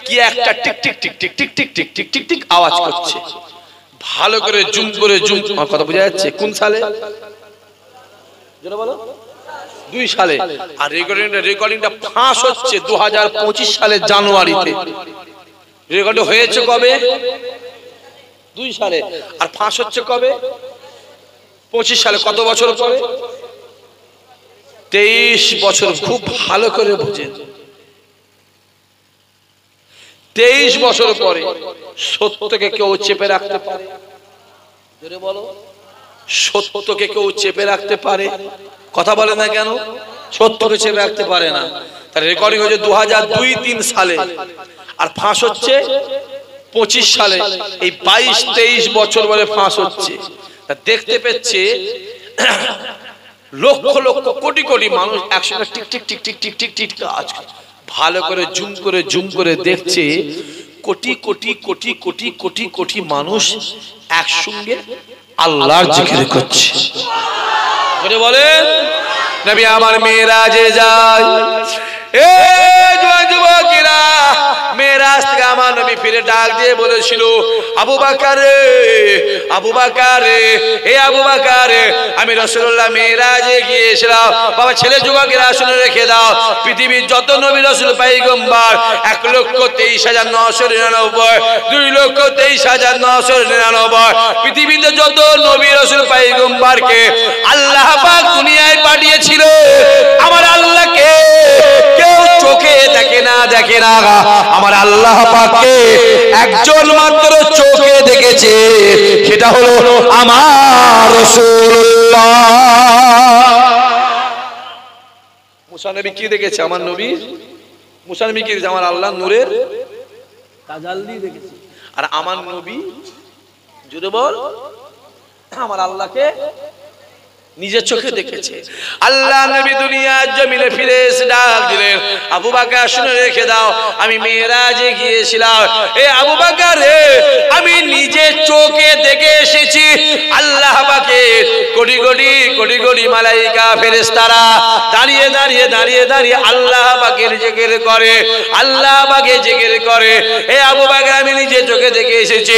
কি একটা tick tick tick tick tick tick tick tick tick tick আওয়াজ করছে। ভালো করে জুম করে জুম, কথা বোঝা যাচ্ছে? কোন সালে? যেটা বলো 2 সালে। আর রেকর্ডিংটা ফাঁস হচ্ছে 2025 সালের জানুয়ারিতে। রেকর্ড হয়েছে কবে? 2 সালে। আর ফাঁস হচ্ছে কবে? 25 সালে। কত বছর পরে? 23 বছর। খুব ভালো করে বুঝেন, 23 বছর পরে সত্যকে কেউ চেপে রাখতে পারে? জোরে বলো, সত্যকে কেউ চেপে রাখতে পারে? কথা বলে না কেন? সত্যকে চেপে রাখতে পারে না। তার রেকর্ডিং হচ্ছে 2002-3 সালে আর ফাঁস হচ্ছে 25 সালে। এই 22-23 বছর পরে ফাঁস হচ্ছে। তা দেখতে পেচ্ছে লক্ষ লক্ষ কোটি কোটি মানুষ একসঙ্গে tick tick tick tick tick tick tick কাজ। ভালো করে জুম করে দেখছে কোটি কোটি কোটি কোটি কোটি কোটি মানুষ একসঙ্গে আল্লাহর জিকির করছে। বলে বলেন নবী আমার মেরাজে যায়, এ যুবকেরা, মেরাজ থেকে আমার নবী ফিরে ডাক দিয়ে বলেছিল, আবু বকর রে, আবু বকর রে, হে আবু বকর, আমি রাসূলুল্লাহ মেরাজে গিয়েছিলাম। বাবা ছেলে যুবকেরা শুনে রেখে দাও, পৃথিবীর যত নবী রাসূল পয়গম্বর 1,23,999, 2,23,999 পৃথিবীতে যত নবী রাসূল পয়গম্বরকে আল্লাহ পাক দুনিয়ায় পাঠিয়েছিল, আমার আল্লাহকে কেউ চোখে দেখে না আমার আল্লাহ পাককে একজন মাত্র চোখে দেখেছে, সেটা হলো আমার রাসূলুল্লাহ। মুসা নবী কি দেখেছে? আমার নবী মুসা নবী কি দেখেছে? আমার আল্লাহ নূরের তাজাল্লি দেখেছে। আর আমার নবী জুড়ে বল, আমার আল্লাহকে নিজের চোখে দেখেছে। আল্লাহ নবী দুনিয়ার জমিনে ফিরে এসে ডাক দিলেন, আবু বকর শুনে রেখে দাও, আমি মেরাজে গিয়েছিলাম। এ আবু বকর রে, আমি নিজে চোখে দেখে এসেছি আল্লাহ পাকের কোটি কোটি কোটি কোটি মালাইকা ফেরেশতারা দাঁড়িয়ে দাঁড়িয়ে দাঁড়িয়ে দাঁড়িয়ে আল্লাহ পাকের জিকির করে, আল্লাহ পাকের জিকির করে। এ আবু বকর আমি নিজে চোখে দেখে এসেছি।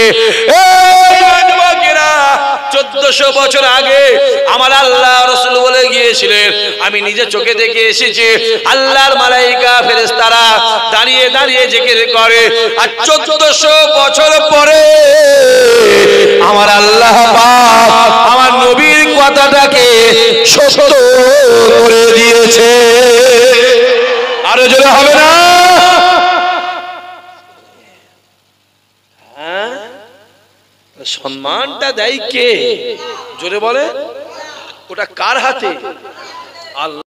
এ যুবকেরা, 1400 বছর আগে আমার আল্লাহ রাসূল বলে গিয়েছিলেন, আমি নিজে চোখে দেখে এসেছি আল্লাহর মালাইকা ফেরেশতারা দাঁড়িয়ে দাঁড়িয়ে জিকির করে। আর 1400 বছর পরে আমার আল্লাহ পাক আমার নবীর কথাটাকে সত্য করে দিয়েছে। আরো জোরে হবে না? সম্মানটা দেয় কে? জোরে বলে, ওটা কার হাতে? আল্লাহ।